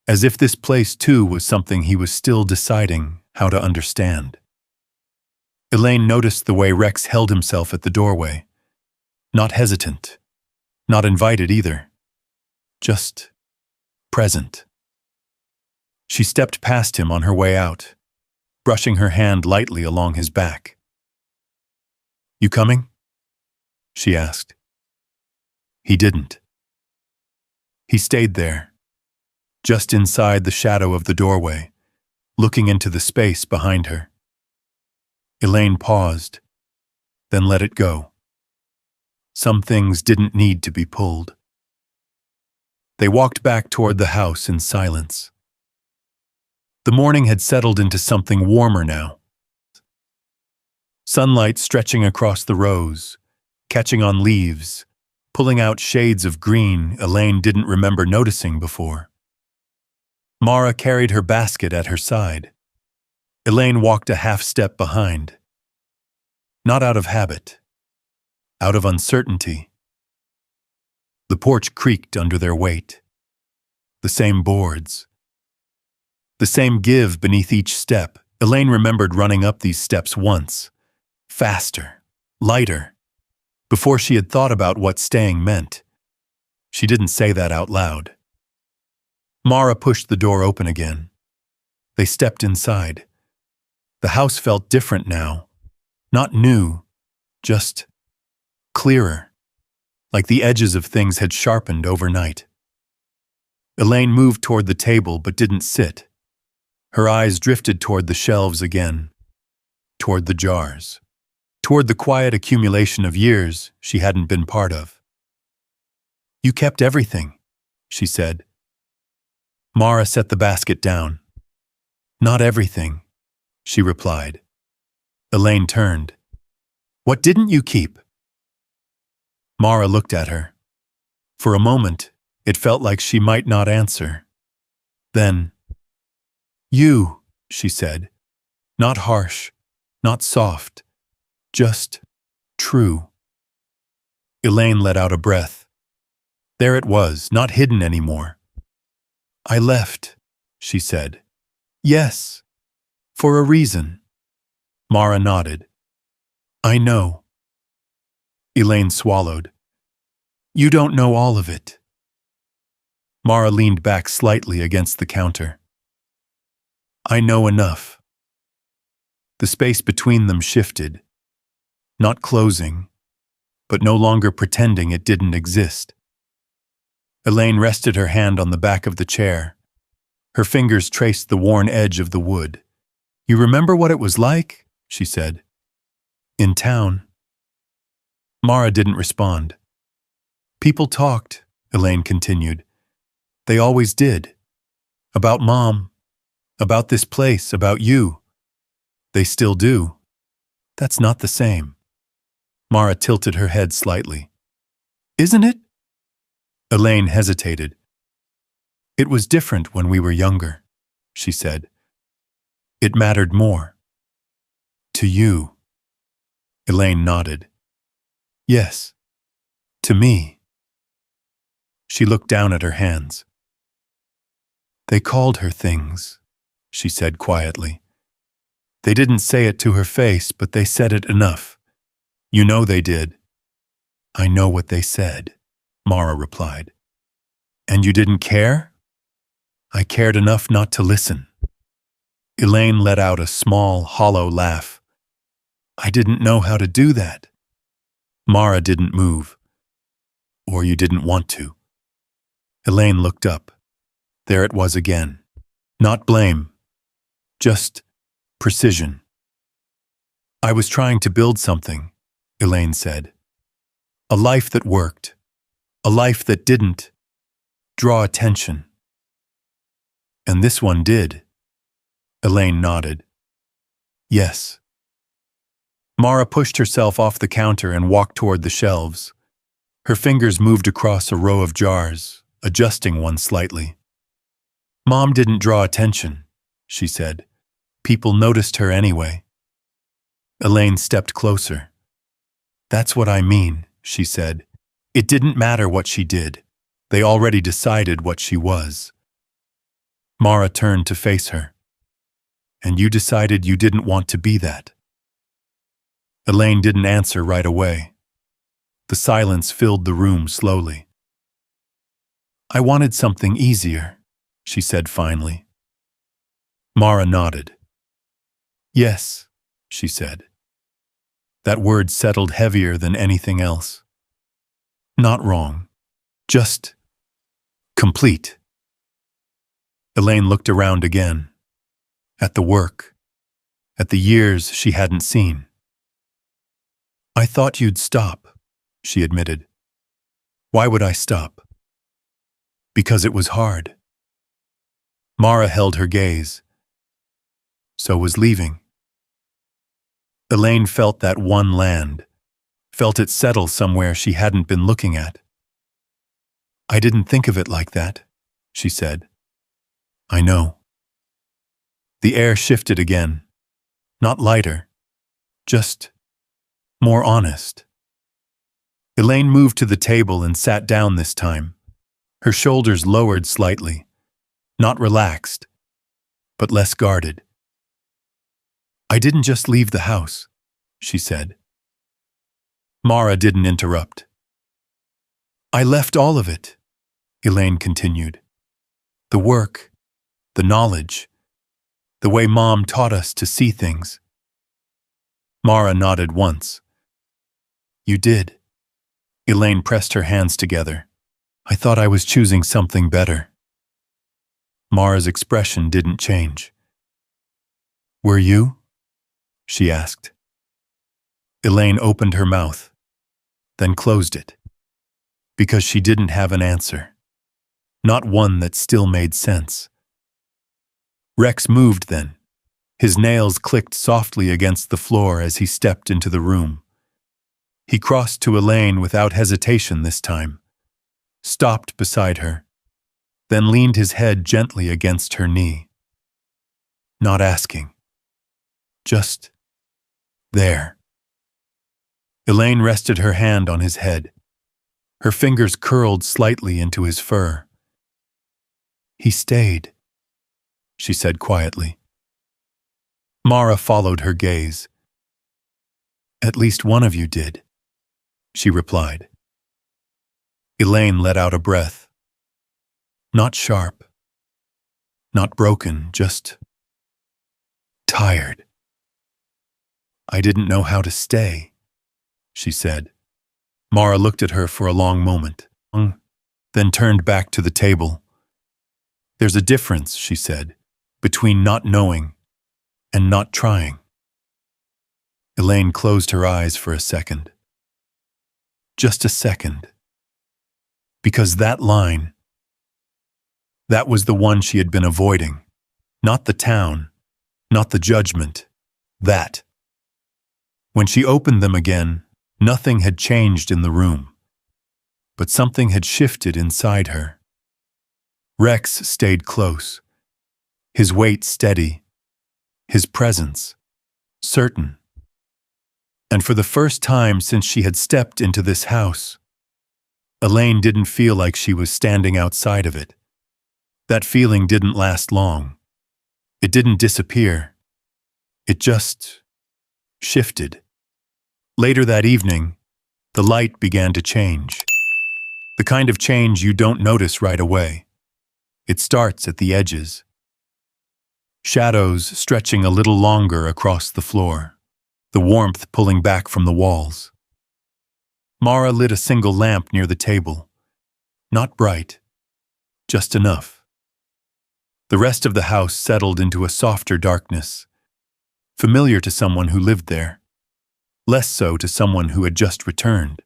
as if this place too was something he was still deciding how to understand. Elaine noticed the way Rex held himself at the doorway, not hesitant, not invited either, just present. She stepped past him on her way out, brushing her hand lightly along his back. "You coming?" she asked. He didn't. He stayed there, just inside the shadow of the doorway, looking into the space behind her. Elaine paused, then let it go. Some things didn't need to be pulled. They walked back toward the house in silence. The morning had settled into something warmer now. Sunlight stretching across the rows, catching on leaves, pulling out shades of green Elaine didn't remember noticing before. Mara carried her basket at her side. Elaine walked a half step behind. Not out of habit, out of uncertainty. The porch creaked under their weight. The same boards. The same give beneath each step. Elaine remembered running up these steps once. Faster, lighter. Before she had thought about what staying meant. She didn't say that out loud. Mara pushed the door open again. They stepped inside. The house felt different now. Not new, just clearer, like the edges of things had sharpened overnight. Elaine moved toward the table but didn't sit. Her eyes drifted toward the shelves again, toward the jars. Toward the quiet accumulation of years she hadn't been part of. "You kept everything," she said. Mara set the basket down. "Not everything," she replied. Elaine turned. "What didn't you keep?" Mara looked at her. For a moment, it felt like she might not answer. Then, "You," she said. Not harsh, not soft. Just true. Elaine let out a breath. There it was, not hidden anymore. "I left," she said. "Yes, for a reason." Mara nodded. "I know." Elaine swallowed. "You don't know all of it." Mara leaned back slightly against the counter. "I know enough." The space between them shifted. Not closing, but no longer pretending it didn't exist. Elaine rested her hand on the back of the chair. Her fingers traced the worn edge of the wood. "You remember what it was like?" she said. "In town." Mara didn't respond. "People talked," Elaine continued. "They always did. About Mom, about this place, about you. They still do. That's not the same." Mara tilted her head slightly. "Isn't it?" Elaine hesitated. "It was different when we were younger," she said. "It mattered more." "To you?" Elaine nodded. "Yes, to me." She looked down at her hands. "They called her things," she said quietly. They didn't say it to her face, but they said it enough. You know they did. I know what they said, Mara replied. And you didn't care? I cared enough not to listen. Elaine let out a small, hollow laugh. I didn't know how to do that. Mara didn't move. Or you didn't want to. Elaine looked up. There it was again. Not blame. Just precision. I was trying to build something, Elaine said. A life that worked. A life that didn't draw attention. And this one did. Elaine nodded. Yes. Mara pushed herself off the counter and walked toward the shelves. Her fingers moved across a row of jars, adjusting one slightly. Mom didn't draw attention, she said. People noticed her anyway. Elaine stepped closer. That's what I mean, she said. It didn't matter what she did. They already decided what she was. Mara turned to face her. And you decided you didn't want to be that. Elaine didn't answer right away. The silence filled the room slowly. I wanted something easier, she said finally. Mara nodded. Yes, she said. That word settled heavier than anything else. Not wrong. Just complete. Elaine looked around again. At the work. At the years she hadn't seen. I thought you'd stop, she admitted. Why would I stop? Because it was hard. Mara held her gaze. So was leaving. Elaine felt that one land, felt it settle somewhere she hadn't been looking at. I didn't think of it like that, she said. I know. The air shifted again. Not lighter, just more honest. Elaine moved to the table and sat down this time. Her shoulders lowered slightly, not relaxed, but less guarded. I didn't just leave the house, she said. Mara didn't interrupt. I left all of it, Elaine continued. The work, the knowledge, the way Mom taught us to see things. Mara nodded once. You did. Elaine pressed her hands together. I thought I was choosing something better. Mara's expression didn't change. Were you? She asked. Elaine opened her mouth, then closed it, because she didn't have an answer, not one that still made sense. Rex moved then. His nails clicked softly against the floor as he stepped into the room. He crossed to Elaine without hesitation this time, stopped beside her, then leaned his head gently against her knee. Not asking. Just there. Elaine rested her hand on his head. Her fingers curled slightly into his fur. He stayed, she said quietly. Mara followed her gaze. At least one of you did, she replied. Elaine let out a breath. Not sharp, not broken, just tired. I didn't know how to stay, she said. Mara looked at her for a long moment, then turned back to the table. There's a difference, she said, between not knowing and not trying. Elaine closed her eyes for a second. Just a second. Because that line, that was the one she had been avoiding. Not the town, not the judgment, that. When she opened them again, nothing had changed in the room, but something had shifted inside her. Rex stayed close, his weight steady, his presence certain. And for the first time since she had stepped into this house, Elaine didn't feel like she was standing outside of it. That feeling didn't last long. It didn't disappear. It just shifted. Later that evening, the light began to change. The kind of change you don't notice right away. It starts at the edges. Shadows stretching a little longer across the floor, the warmth pulling back from the walls. Mara lit a single lamp near the table. Not bright, just enough. The rest of the house settled into a softer darkness, familiar to someone who lived there, less so to someone who had just returned.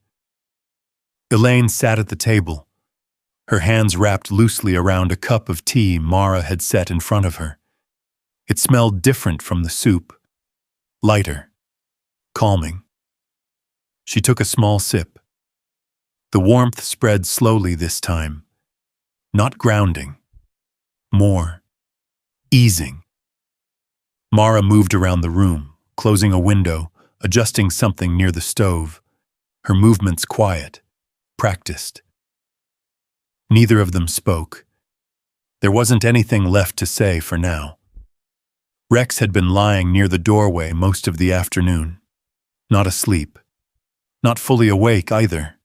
Elaine sat at the table, her hands wrapped loosely around a cup of tea Mara had set in front of her. It smelled different from the soup, lighter, calming. She took a small sip. The warmth spread slowly this time, not grounding, more easing. Mara moved around the room, closing a window, adjusting something near the stove, her movements quiet, practiced. Neither of them spoke. There wasn't anything left to say for now. Rex had been lying near the doorway most of the afternoon, not asleep, not fully awake either,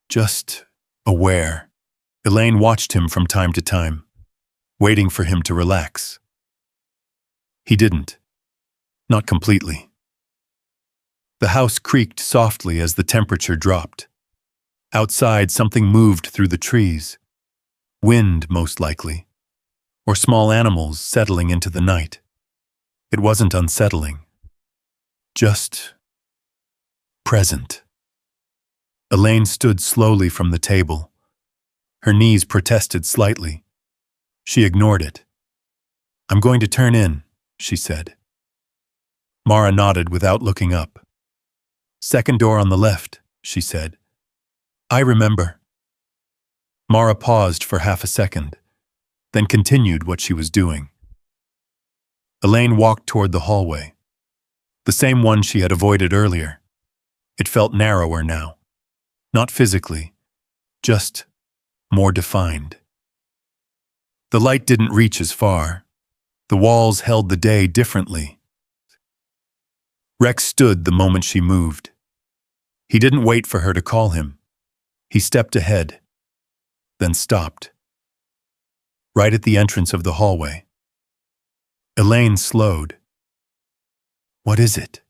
just aware. Elaine watched him from time to time, waiting for him to relax. He didn't, not completely. The house creaked softly as the temperature dropped. Outside, something moved through the trees. Wind, most likely, or small animals settling into the night. It wasn't unsettling, just present. Elaine stood slowly from the table. Her knees protested slightly. She ignored it. "I'm going to turn in," she said. Mara nodded without looking up. "Second door on the left," she said. "I remember." Mara paused for half a second, then continued what she was doing. Elaine walked toward the hallway, the same one she had avoided earlier. It felt narrower now, not physically, just more defined. The light didn't reach as far. The walls held the day differently. Rex stood the moment she moved. He didn't wait for her to call him. He stepped ahead, then stopped. Right at the entrance of the hallway. Elaine slowed. "What is it?"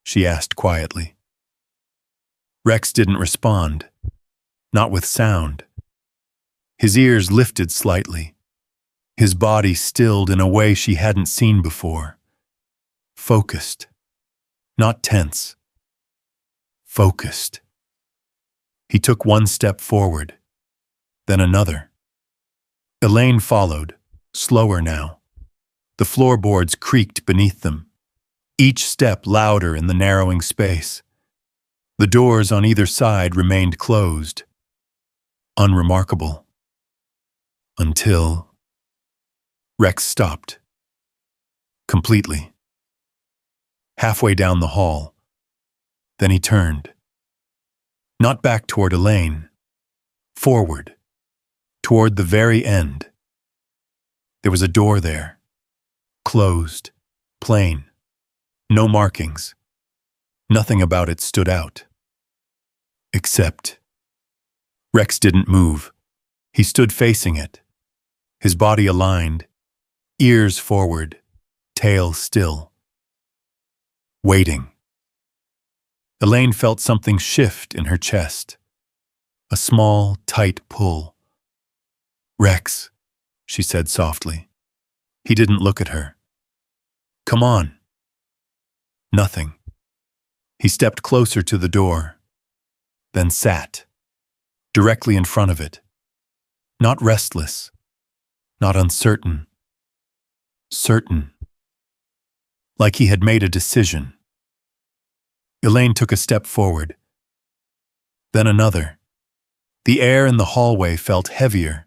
she asked quietly. Rex didn't respond, not with sound. His ears lifted slightly, his body stilled in a way she hadn't seen before. Focused, not tense. Focused. He took one step forward, then another. Elaine followed, slower now. The floorboards creaked beneath them, each step louder in the narrowing space. The doors on either side remained closed. Unremarkable. Until Rex stopped. Completely. Halfway down the hall. Then he turned. Not back toward Elaine. Forward. Toward the very end. There was a door there. Closed. Plain. No markings. Nothing about it stood out. Except Rex didn't move. He stood facing it, his body aligned, ears forward, tail still. Waiting. Elaine felt something shift in her chest. A small, tight pull. "Rex," she said softly. He didn't look at her. "Come on." Nothing. He stepped closer to the door, then sat, directly in front of it. Not restless, not uncertain. Certain. Like he had made a decision. Elaine took a step forward, then another. The air in the hallway felt heavier,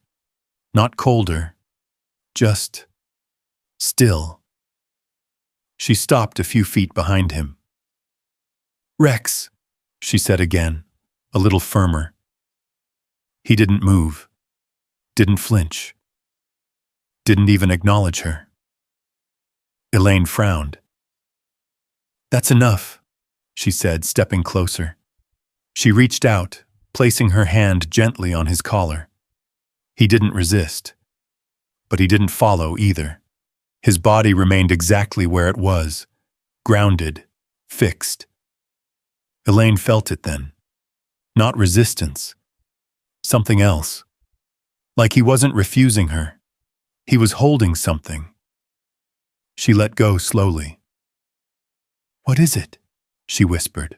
not colder, just still. She stopped a few feet behind him. "Rex," she said again, a little firmer. He didn't move, didn't flinch, didn't even acknowledge her. Elaine frowned. "That's enough," she said, stepping closer. She reached out, placing her hand gently on his collar. He didn't resist. But he didn't follow either. His body remained exactly where it was, grounded, fixed. Elaine felt it then. Not resistance. Something else. Like he wasn't refusing her. He was holding something. She let go slowly. "What is it?" she whispered.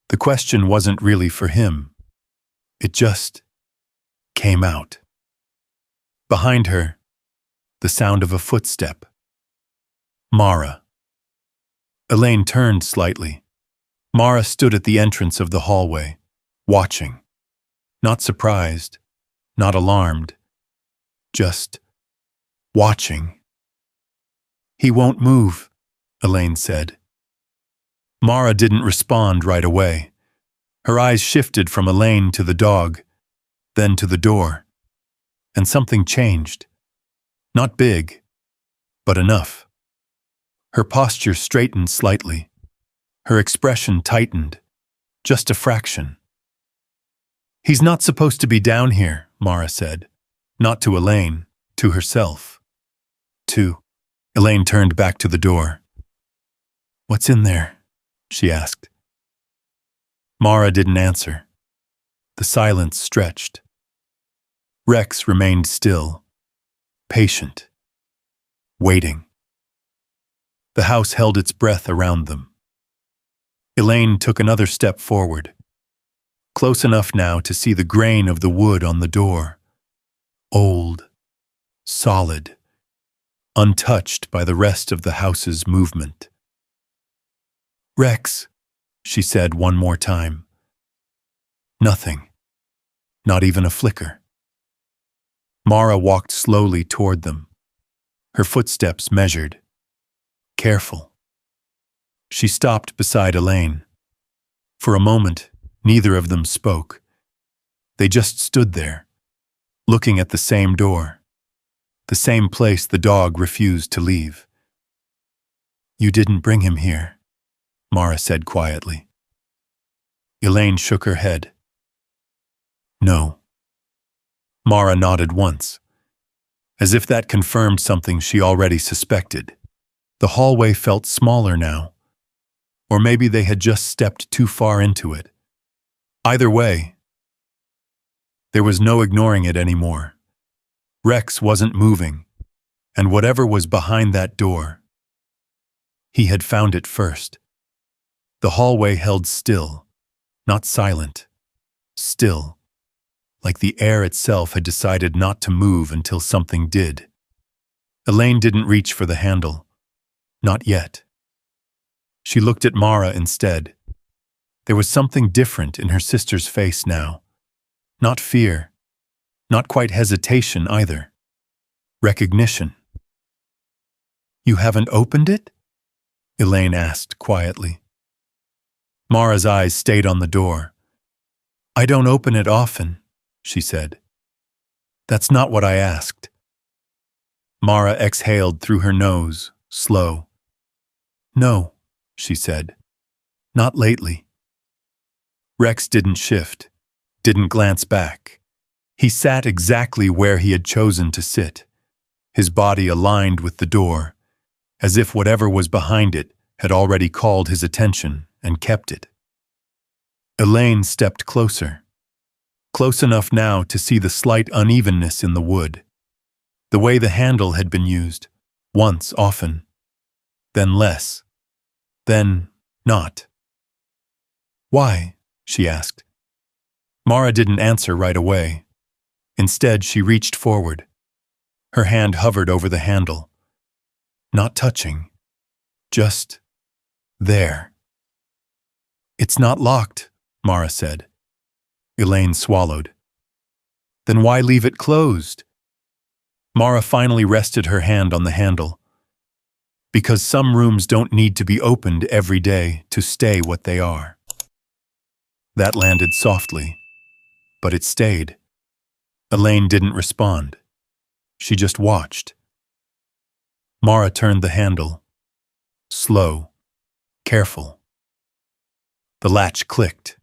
The question wasn't really for him. It just came out. Behind her, the sound of a footstep. Mara. Elaine turned slightly. Mara stood at the entrance of the hallway, watching. Not surprised, not alarmed, just watching. "He won't move," Elaine said. Mara didn't respond right away. Her eyes shifted from Elaine to the dog, then to the door. And something changed. Not big, but enough. Her posture straightened slightly. Her expression tightened, just a fraction. "He's not supposed to be down here," Mara said. Not to Elaine, to herself. Elaine turned back to the door. "What's in there?" she asked. Mara didn't answer. The silence stretched. Rex remained still, patient, waiting. The house held its breath around them. Elaine took another step forward, close enough now to see the grain of the wood on the door. Old, solid, untouched by the rest of the house's movement. "Rex," she said one more time. Nothing, not even a flicker. Mara walked slowly toward them, her footsteps measured, careful. She stopped beside Elaine. For a moment, neither of them spoke. They just stood there, looking at the same door, the same place the dog refused to leave. "You didn't bring him here," Mara said quietly. Elaine shook her head. "No." Mara nodded once, as if that confirmed something she already suspected. The hallway felt smaller now, or maybe they had just stepped too far into it. Either way, there was no ignoring it anymore. Rex wasn't moving, and whatever was behind that door, he had found it first. The hallway held still, not silent, still, like the air itself had decided not to move until something did. Elaine didn't reach for the handle. Not yet. She looked at Mara instead. There was something different in her sister's face now. Not fear, not quite hesitation either. Recognition. "You haven't opened it?" Elaine asked quietly. Mara's eyes stayed on the door. "I don't open it often," she said. "That's not what I asked." Mara exhaled through her nose, slow. "No," she said. "Not lately." Rex didn't shift, didn't glance back. He sat exactly where he had chosen to sit, his body aligned with the door, as if whatever was behind it had already called his attention and kept it. Elaine stepped closer, close enough now to see the slight unevenness in the wood, the way the handle had been used, once often, then less, then not. "Why?" she asked. Mara didn't answer right away. Instead, she reached forward. Her hand hovered over the handle. Not touching, just there. "It's not locked," Mara said. Elaine swallowed. "Then why leave it closed?" Mara finally rested her hand on the handle. "Because some rooms don't need to be opened every day to stay what they are." That landed softly, but it stayed. Elaine didn't respond. She just watched. Mara turned the handle, slow, careful. The latch clicked,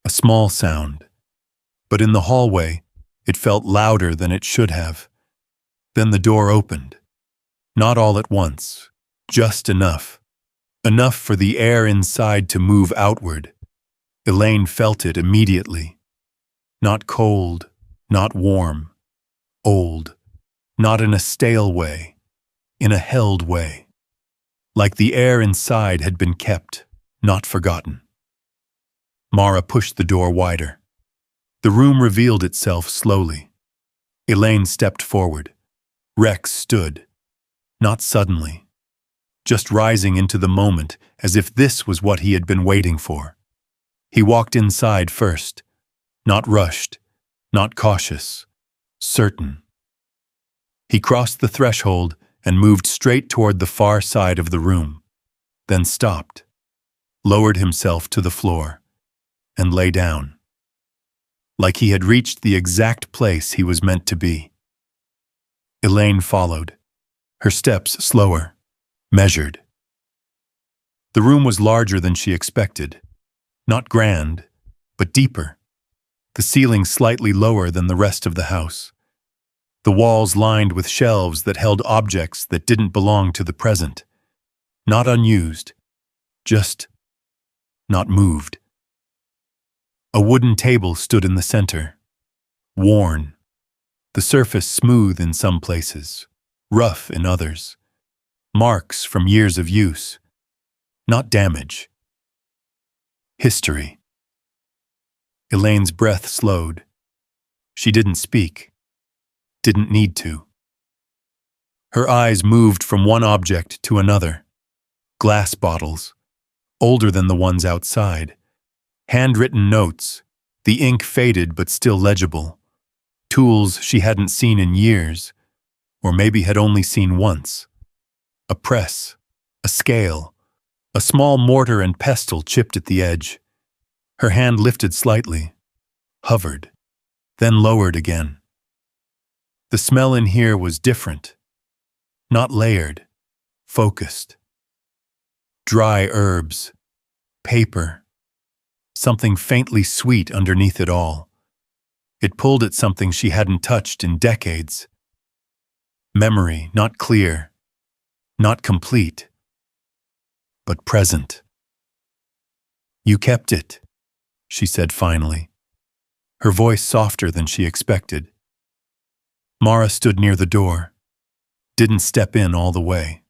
a small sound, but in the hallway, it felt louder than it should have. Then the door opened. Not all at once, just enough. Enough for the air inside to move outward. Elaine felt it immediately. Not cold, not warm. Old. Not in a stale way, in a held way. Like the air inside had been kept, not forgotten. Mara pushed the door wider. The room revealed itself slowly. Elaine stepped forward. Rex stood. Not suddenly. Just rising into the moment, as if this was what he had been waiting for. He walked inside first. Not rushed, not cautious. Certain. He crossed the threshold and moved straight toward the far side of the room, then stopped, lowered himself to the floor, and lay down. Like he had reached the exact place he was meant to be. Elaine followed, her steps slower, measured. The room was larger than she expected, not grand, but deeper, the ceiling slightly lower than the rest of the house. The walls lined with shelves that held objects that didn't belong to the present. Not unused, just not moved. A wooden table stood in the center, worn, the surface smooth in some places, rough in others. Marks from years of use, not damage. History. Elaine's breath slowed. She didn't speak. Didn't need to. Her eyes moved from one object to another. Glass bottles, older than the ones outside. Handwritten notes, the ink faded but still legible. Tools she hadn't seen in years, or maybe had only seen once. A press, a scale, a small mortar and pestle chipped at the edge. Her hand lifted slightly, hovered, then lowered again. The smell in here was different, not layered, focused. Dry herbs, paper, something faintly sweet underneath it all. It pulled at something she hadn't touched in decades. Memory, not clear, not complete, but present. You kept it, she said finally, her voice softer than she expected. Mara stood near the door, didn't step in all the way.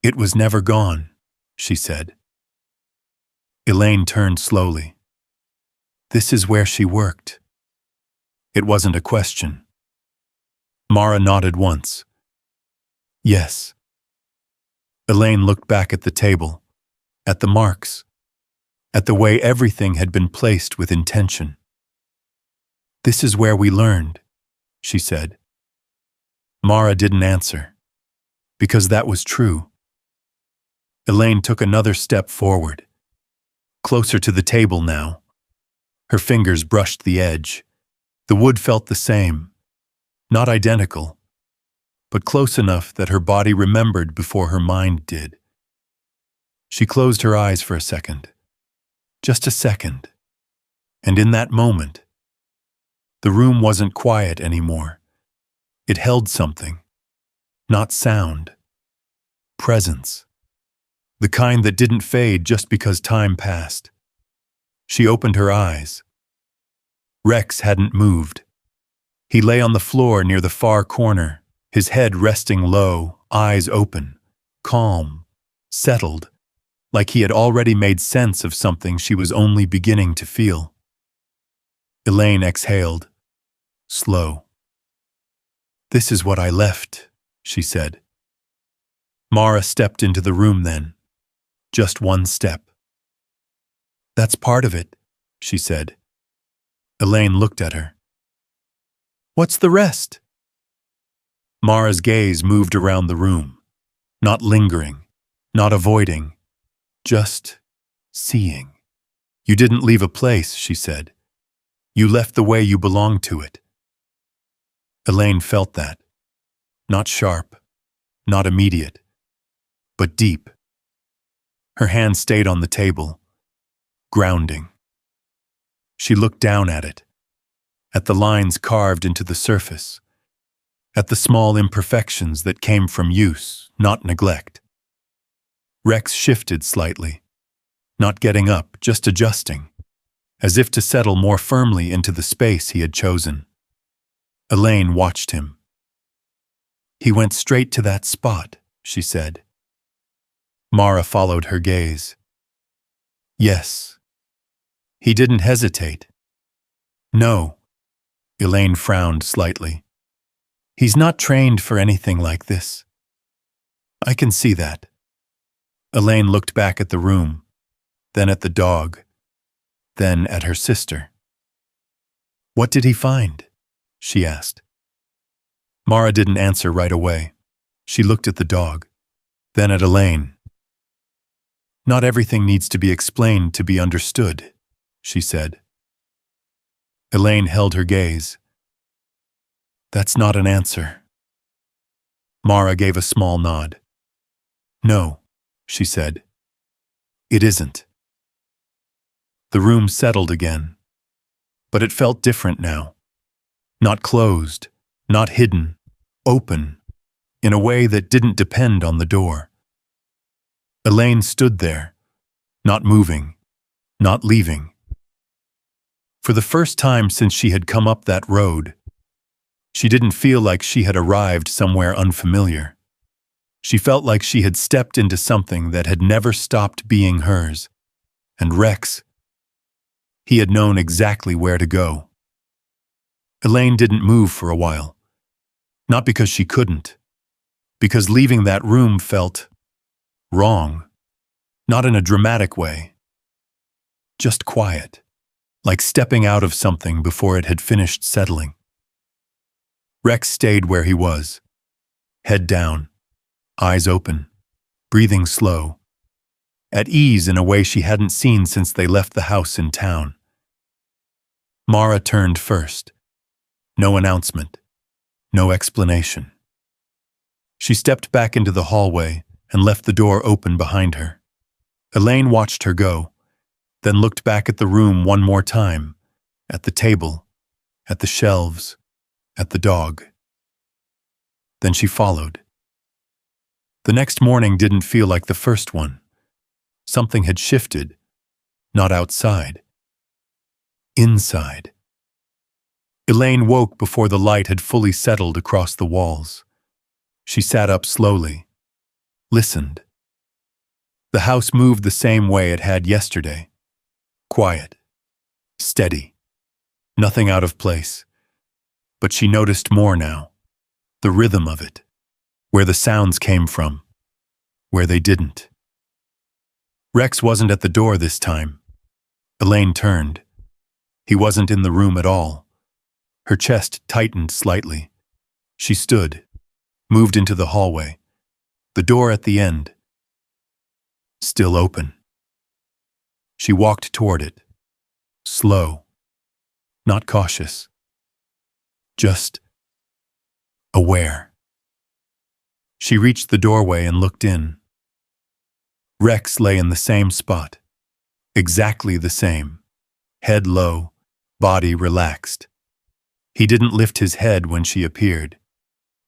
It was never gone, she said. Elaine turned slowly. This is where she worked. It wasn't a question. Mara nodded once. Yes. Elaine looked back at the table, at the marks, at the way everything had been placed with intention. This is where we learned, she said. Mara didn't answer, because that was true. Elaine took another step forward, closer to the table now. Her fingers brushed the edge. The wood felt the same, not identical, but close enough that her body remembered before her mind did. She closed her eyes for a second, just a second, and in that moment, the room wasn't quiet anymore. It held something, not sound, presence, the kind that didn't fade just because time passed. She opened her eyes. Rex hadn't moved. He lay on the floor near the far corner, his head resting low, eyes open, calm, settled, like he had already made sense of something she was only beginning to feel. Elaine exhaled, slow. This is what I left, she said. Mara stepped into the room then, just one step. That's part of it, she said. Elaine looked at her. What's the rest? Mara's gaze moved around the room, not lingering, not avoiding, just seeing. You didn't leave a place, she said. You left the way you belonged to it. Elaine felt that. Not sharp, not immediate, but deep. Her hand stayed on the table, grounding. She looked down at it, at the lines carved into the surface, at the small imperfections that came from use, not neglect. Rex shifted slightly, not getting up, just adjusting, as if to settle more firmly into the space he had chosen. Elaine watched him. "He went straight to that spot," she said. Mara followed her gaze. "Yes." He didn't hesitate. "No." Elaine frowned slightly. "He's not trained for anything like this." "I can see that." Elaine looked back at the room, then at the dog, then at her sister. "What did he find?" she asked. Mara didn't answer right away. She looked at the dog, then at Elaine. "Not everything needs to be explained to be understood," she said. Elaine held her gaze. "That's not an answer." Mara gave a small nod. "No," she said. "It isn't." The room settled again, but it felt different now. Not closed, not hidden, open, in a way that didn't depend on the door. Elaine stood there, not moving, not leaving. For the first time since she had come up that road, she didn't feel like she had arrived somewhere unfamiliar. She felt like she had stepped into something that had never stopped being hers. And Rex, he had known exactly where to go. Elaine didn't move for a while. Not because she couldn't. Because leaving that room felt wrong. Not in a dramatic way. Just quiet. Like stepping out of something before it had finished settling. Rex stayed where he was. Head down. Eyes open. Breathing slow. At ease in a way she hadn't seen since they left the house in town. Mara turned first. No announcement. No explanation. She stepped back into the hallway and left the door open behind her. Elaine watched her go, then looked back at the room one more time, at the table, at the shelves, at the dog. Then she followed. The next morning didn't feel like the first one. Something had shifted, not outside. Inside. Elaine woke before the light had fully settled across the walls. She sat up slowly, listened. The house moved the same way it had yesterday. Quiet, steady, nothing out of place. But she noticed more now, the rhythm of it, where the sounds came from, where they didn't. Rex wasn't at the door this time. Elaine turned. He wasn't in the room at all. Her chest tightened slightly. She stood, moved into the hallway. The door at the end, still open. She walked toward it, slow, not cautious, just aware. She reached the doorway and looked in. Rex lay in the same spot, exactly the same, head low, body relaxed. He didn't lift his head when she appeared,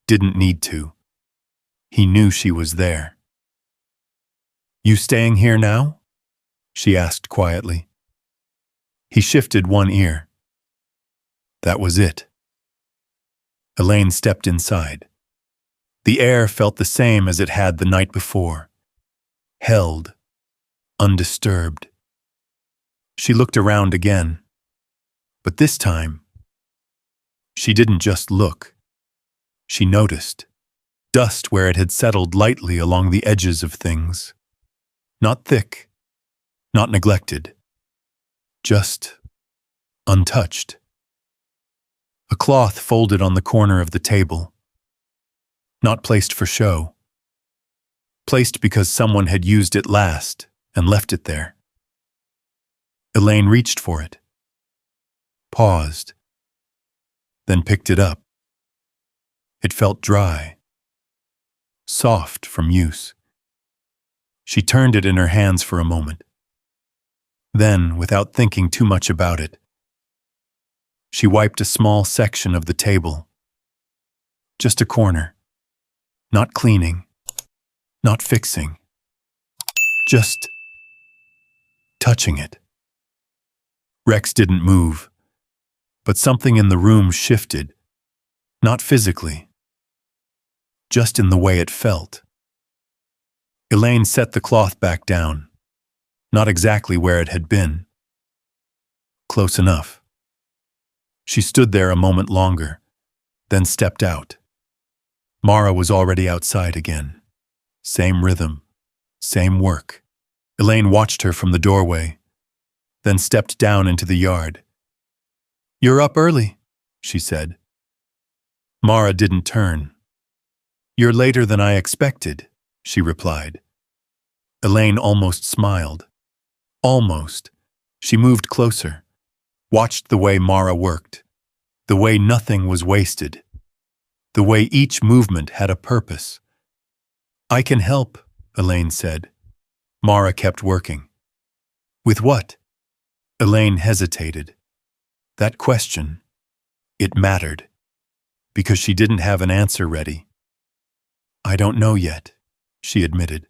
didn't need to. He knew she was there. "You staying here now?" she asked quietly. He shifted one ear. That was it. Elaine stepped inside. The air felt the same as it had the night before. Held, undisturbed. She looked around again. But this time, she didn't just look. She noticed. Dust where it had settled lightly along the edges of things. Not thick, not neglected. Just untouched. A cloth folded on the corner of the table. Not placed for show. Placed because someone had used it last and left it there. Elaine reached for it. Paused. Then picked it up. It felt dry. Soft from use. She turned it in her hands for a moment. Then, without thinking too much about it, she wiped a small section of the table. Just a corner. Not cleaning. Not fixing. Just touching it. Rex didn't move, but something in the room shifted. Not physically, just in the way it felt. Elaine set the cloth back down, not exactly where it had been. Close enough. She stood there a moment longer, then stepped out. Mara was already outside again. Same rhythm, same work. Elaine watched her from the doorway, then stepped down into the yard. "You're up early," she said. Mara didn't turn. "You're later than I expected," she replied. Elaine almost smiled. Almost. She moved closer, watched the way Mara worked, the way nothing was wasted, the way each movement had a purpose. "I can help," Elaine said. Mara kept working. "With what?" Elaine hesitated. That question, it mattered, because she didn't have an answer ready. "I don't know yet," she admitted.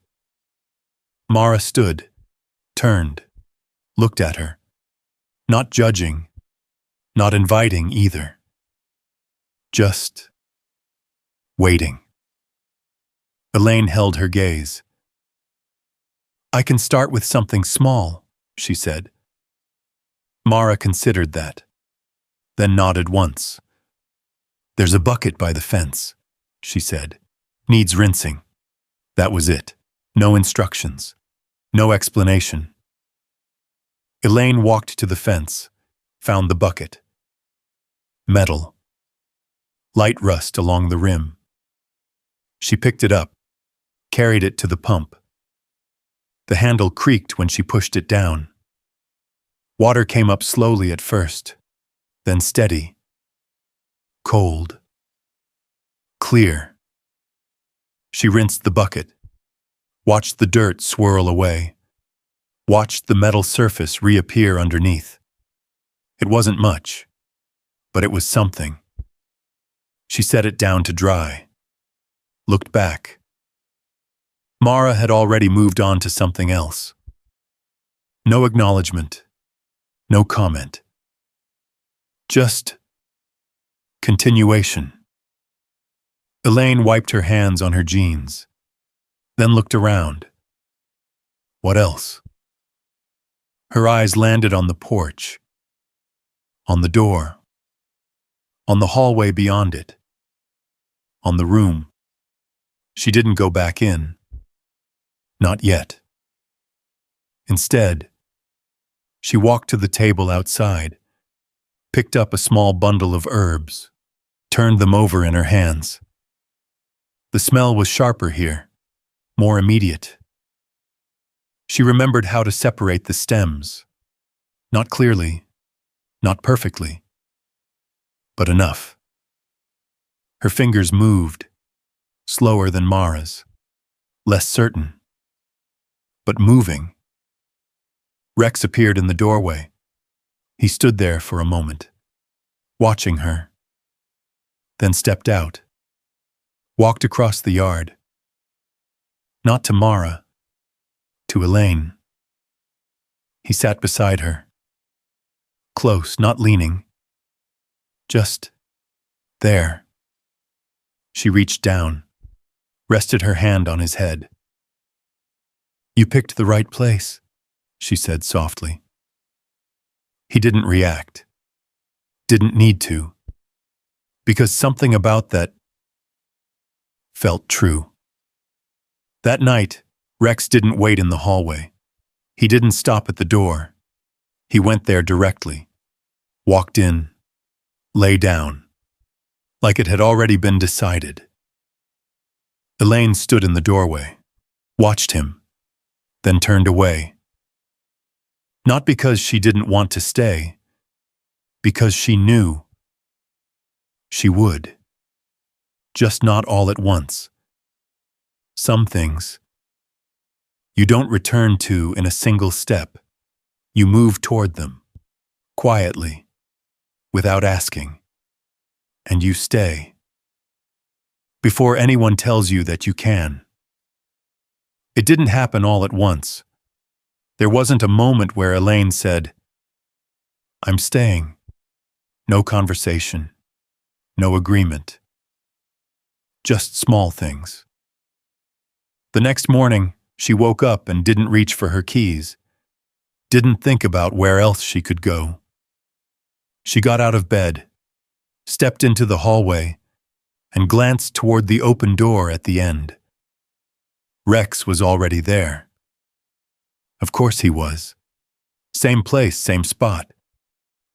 Mara stood, turned, looked at her. Not judging, not inviting either. Just waiting. Elaine held her gaze. "I can start with something small," she said. Mara considered that, then nodded once. "There's a bucket by the fence," she said. "Needs rinsing." That was it. No instructions. No explanation. Elaine walked to the fence, found the bucket. Metal. Light rust along the rim. She picked it up, carried it to the pump. The handle creaked when she pushed it down. Water came up slowly at first, then steady. Cold. Clear. She rinsed the bucket, watched the dirt swirl away, watched the metal surface reappear underneath. It wasn't much, but it was something. She set it down to dry, looked back. Mara had already moved on to something else. No acknowledgement, no comment. Just continuation. Elaine wiped her hands on her jeans, then looked around. What else? Her eyes landed on the porch, on the door, on the hallway beyond it, on the room. She didn't go back in. Not yet. Instead, she walked to the table outside, picked up a small bundle of herbs, turned them over in her hands. The smell was sharper here, more immediate. She remembered how to separate the stems. Not clearly, not perfectly, but enough. Her fingers moved, slower than Mara's, less certain, but moving. Rex appeared in the doorway. He stood there for a moment, watching her, then stepped out, walked across the yard. Not to Mara, to Elaine. He sat beside her, close, not leaning, just there. She reached down, rested her hand on his head. "You picked the right place," she said softly. He didn't react, didn't need to, because something about that felt true. That night, Rex didn't wait in the hallway. He didn't stop at the door. He went there directly, walked in, lay down, like it had already been decided. Elaine stood in the doorway, watched him, then turned away. Not because she didn't want to stay, because she knew she would. Just not all at once. Some things, You don't return to in a single step. You move toward them, quietly, without asking. And you stay. Before anyone tells you that you can. It didn't happen all at once. There wasn't a moment where Elaine said, "I'm staying." No conversation. No agreement. Just small things. The next morning, she woke up and didn't reach for her keys. Didn't think about where else she could go. She got out of bed, stepped into the hallway, and glanced toward the open door at the end. Rex was already there. Of course he was. Same place, same spot.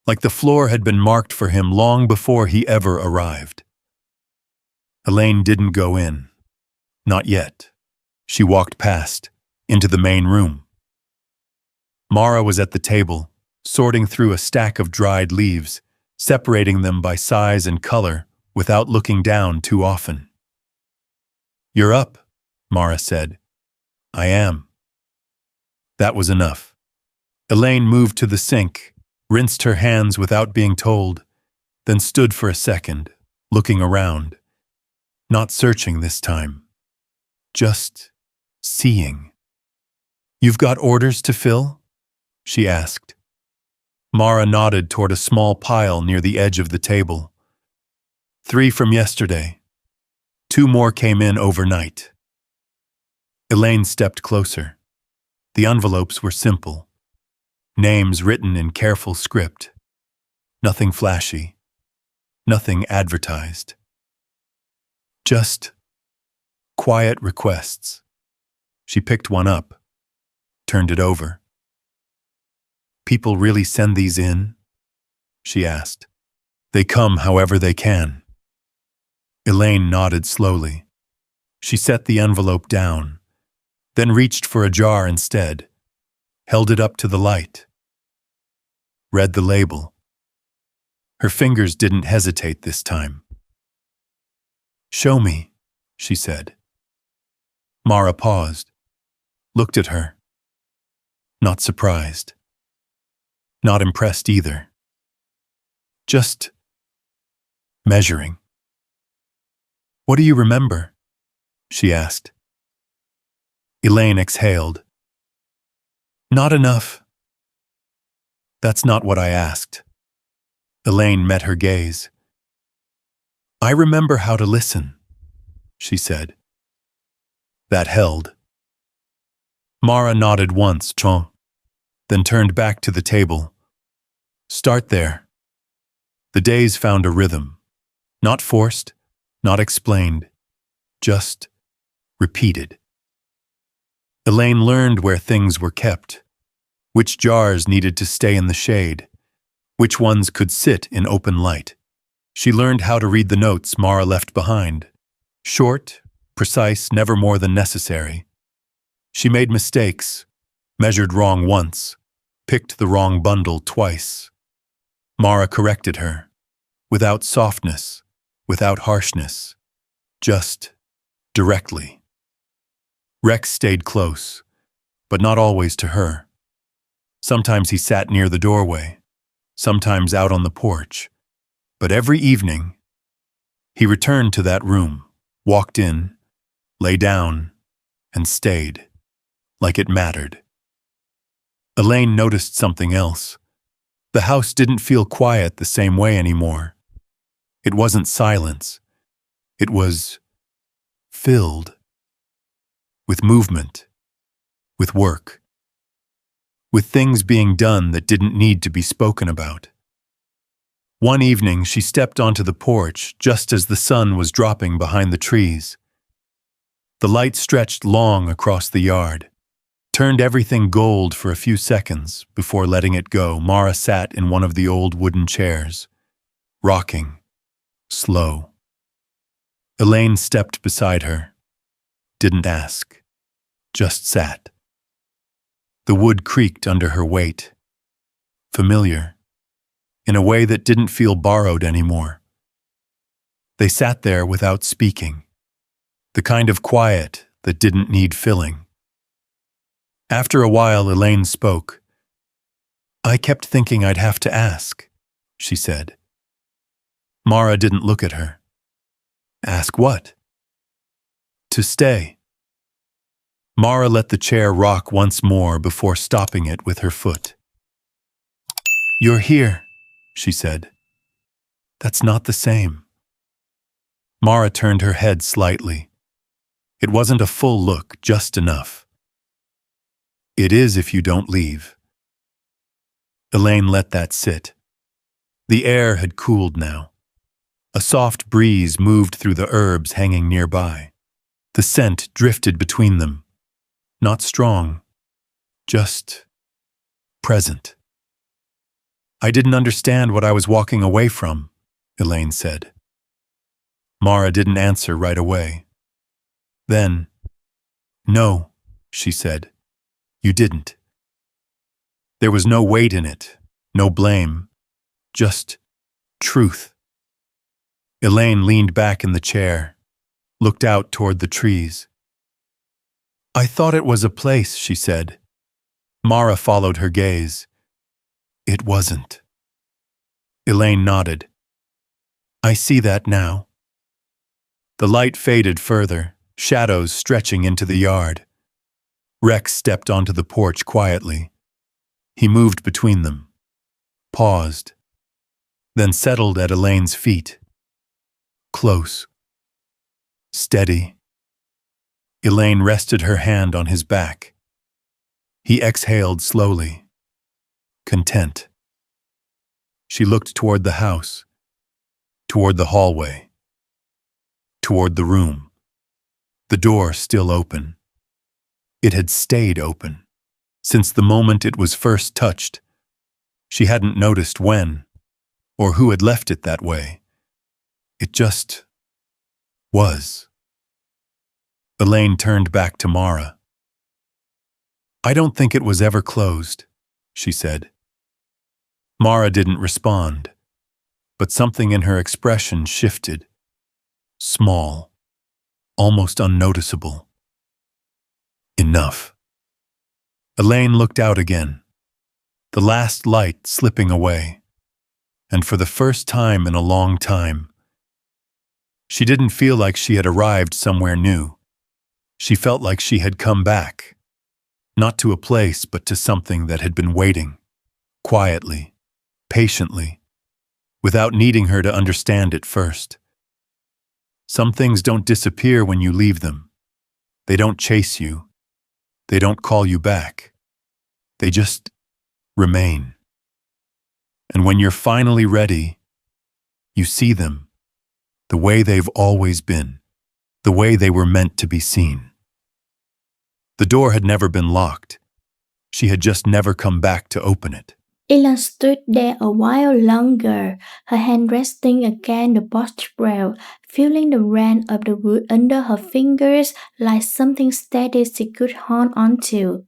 Like the floor had been marked for him long before he ever arrived. Elaine didn't go in. Not yet. She walked past, into the main room. Mara was at the table, sorting through a stack of dried leaves, separating them by size and color without looking down too often. "You're up," Mara said. "I am." That was enough. Elaine moved to the sink, rinsed her hands without being told, then stood for a second, looking around. Not searching this time. Just seeing. "You've got orders to fill?" she asked. Mara nodded toward a small pile near the edge of the table. 3 from yesterday. 2 more came in overnight. Elaine stepped closer. The envelopes were simple. Names written in careful script. Nothing flashy. Nothing advertised. Just quiet requests. She picked one up, turned it over. "People really send these in?" she asked. "They come however they can." Elaine nodded slowly. She set the envelope down, then reached for a jar instead, held it up to the light. Read the label. Her fingers didn't hesitate this time. "Show me," she said. Mara paused, looked at her. Not surprised. Not impressed either. Just measuring. "What do you remember?" she asked. Elaine exhaled. "Not enough." "That's not what I asked." Elaine met her gaze. "I remember how to listen," she said. That held. Mara nodded once, then turned back to the table. "Start there." The days found a rhythm. Not forced, not explained. Just repeated. Elaine learned where things were kept. Which jars needed to stay in the shade. Which ones could sit in open light. She learned how to read the notes Mara left behind. Short, precise, never more than necessary. She made mistakes, measured wrong once, picked the wrong bundle twice. Mara corrected her, without softness, without harshness, just directly. Rex stayed close, but not always to her. Sometimes he sat near the doorway, sometimes out on the porch, but every evening, he returned to that room, walked in, lay down, and stayed, like it mattered. Elaine noticed something else. The house didn't feel quiet the same way anymore. It wasn't silence. It was filled with movement, with work, with things being done that didn't need to be spoken about. One evening, she stepped onto the porch just as the sun was dropping behind the trees. The light stretched long across the yard, turned everything gold for a few seconds before letting it go. Mara sat in one of the old wooden chairs, rocking, slow. Elaine stepped beside her, didn't ask, just sat. The wood creaked under her weight, familiar, in a way that didn't feel borrowed anymore. They sat there without speaking, the kind of quiet that didn't need filling. After a while, Elaine spoke. I kept thinking I'd have to ask, she said. Mara didn't look at her. Ask what? To stay. Mara let the chair rock once more before stopping it with her foot. You're here, she said. That's not the same. Mara turned her head slightly. It wasn't a full look, just enough. It is if you don't leave. Elaine let that sit. The air had cooled now. A soft breeze moved through the herbs hanging nearby. The scent drifted between them. Not strong, just present. I didn't understand what I was walking away from, Elaine said. Mara didn't answer right away. Then, no, she said, you didn't. There was no weight in it, no blame, just truth. Elaine leaned back in the chair, looked out toward the trees. I thought it was a place, she said. Mara followed her gaze. It wasn't. Elaine nodded. I see that now. The light faded further, shadows stretching into the yard. Rex stepped onto the porch quietly. He moved between them, paused, then settled at Elaine's feet. Close. Steady. Elaine rested her hand on his back. He exhaled slowly, content. She looked toward the house, toward the hallway, toward the room. The door still open. It had stayed open since the moment it was first touched. She hadn't noticed when or who had left it that way. It just was. Elaine turned back to Mara. I don't think it was ever closed, she said. Mara didn't respond, but something in her expression shifted. Small, almost unnoticeable. Enough. Elaine looked out again, the last light slipping away, and for the first time in a long time, she didn't feel like she had arrived somewhere new. She felt like she had come back, not to a place but to something that had been waiting, quietly, patiently, without needing her to understand it first. Some things don't disappear when you leave them. They don't chase you. They don't call you back. They just remain. And when you're finally ready, you see them the way they've always been, the way they were meant to be seen. The door had never been locked. She had just never come back to open it. Elaine stood there a while longer, her hand resting against the porch rail, feeling the rent of the wood under her fingers like something steady she could hold onto.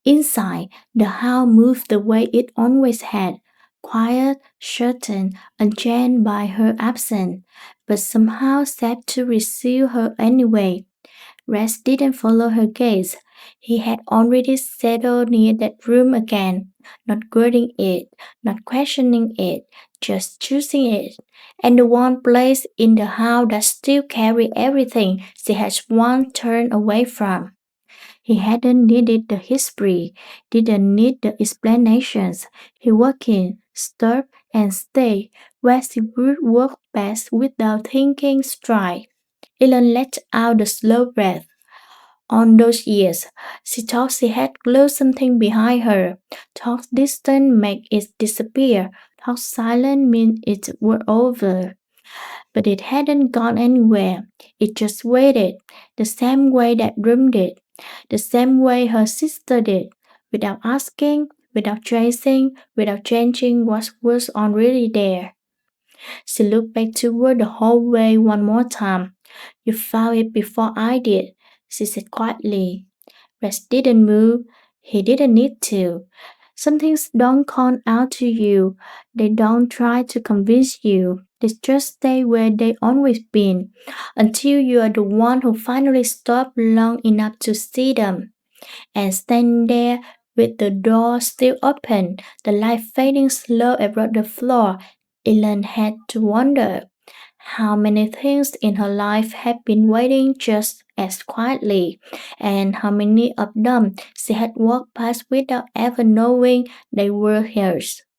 Inside, the house moved the way it always had, quiet, certain, unchanged by her absence, but somehow set to receive her anyway. Rex didn't follow her gaze. He had already settled near that room again, not guarding it, not questioning it, just choosing it. And the one place in the house that still carried everything she had once turned away from. He hadn't needed the history, didn't need the explanations. He walked in, stopped, and stayed where she would walk past without thinking stride. Ellen let out a slow breath. On those years, she thought she had closed something behind her, thought distance made it disappear, thought silence meant it were over. But it hadn't gone anywhere. It just waited, the same way that room did, the same way her sister did, without asking, without tracing, without changing what was already there. She looked back toward the hallway one more time. You found it before I did, she said quietly. Rex didn't move. He didn't need to. Some things don't call out to you. They don't try to convince you. They just stay where they always been until you are the one who finally stopped long enough to see them. And standing there with the door still open, the light fading slow across the floor, Elaine had to wonder how many things in her life had been waiting just as quietly, and how many of them she had walked past without ever knowing they were hers.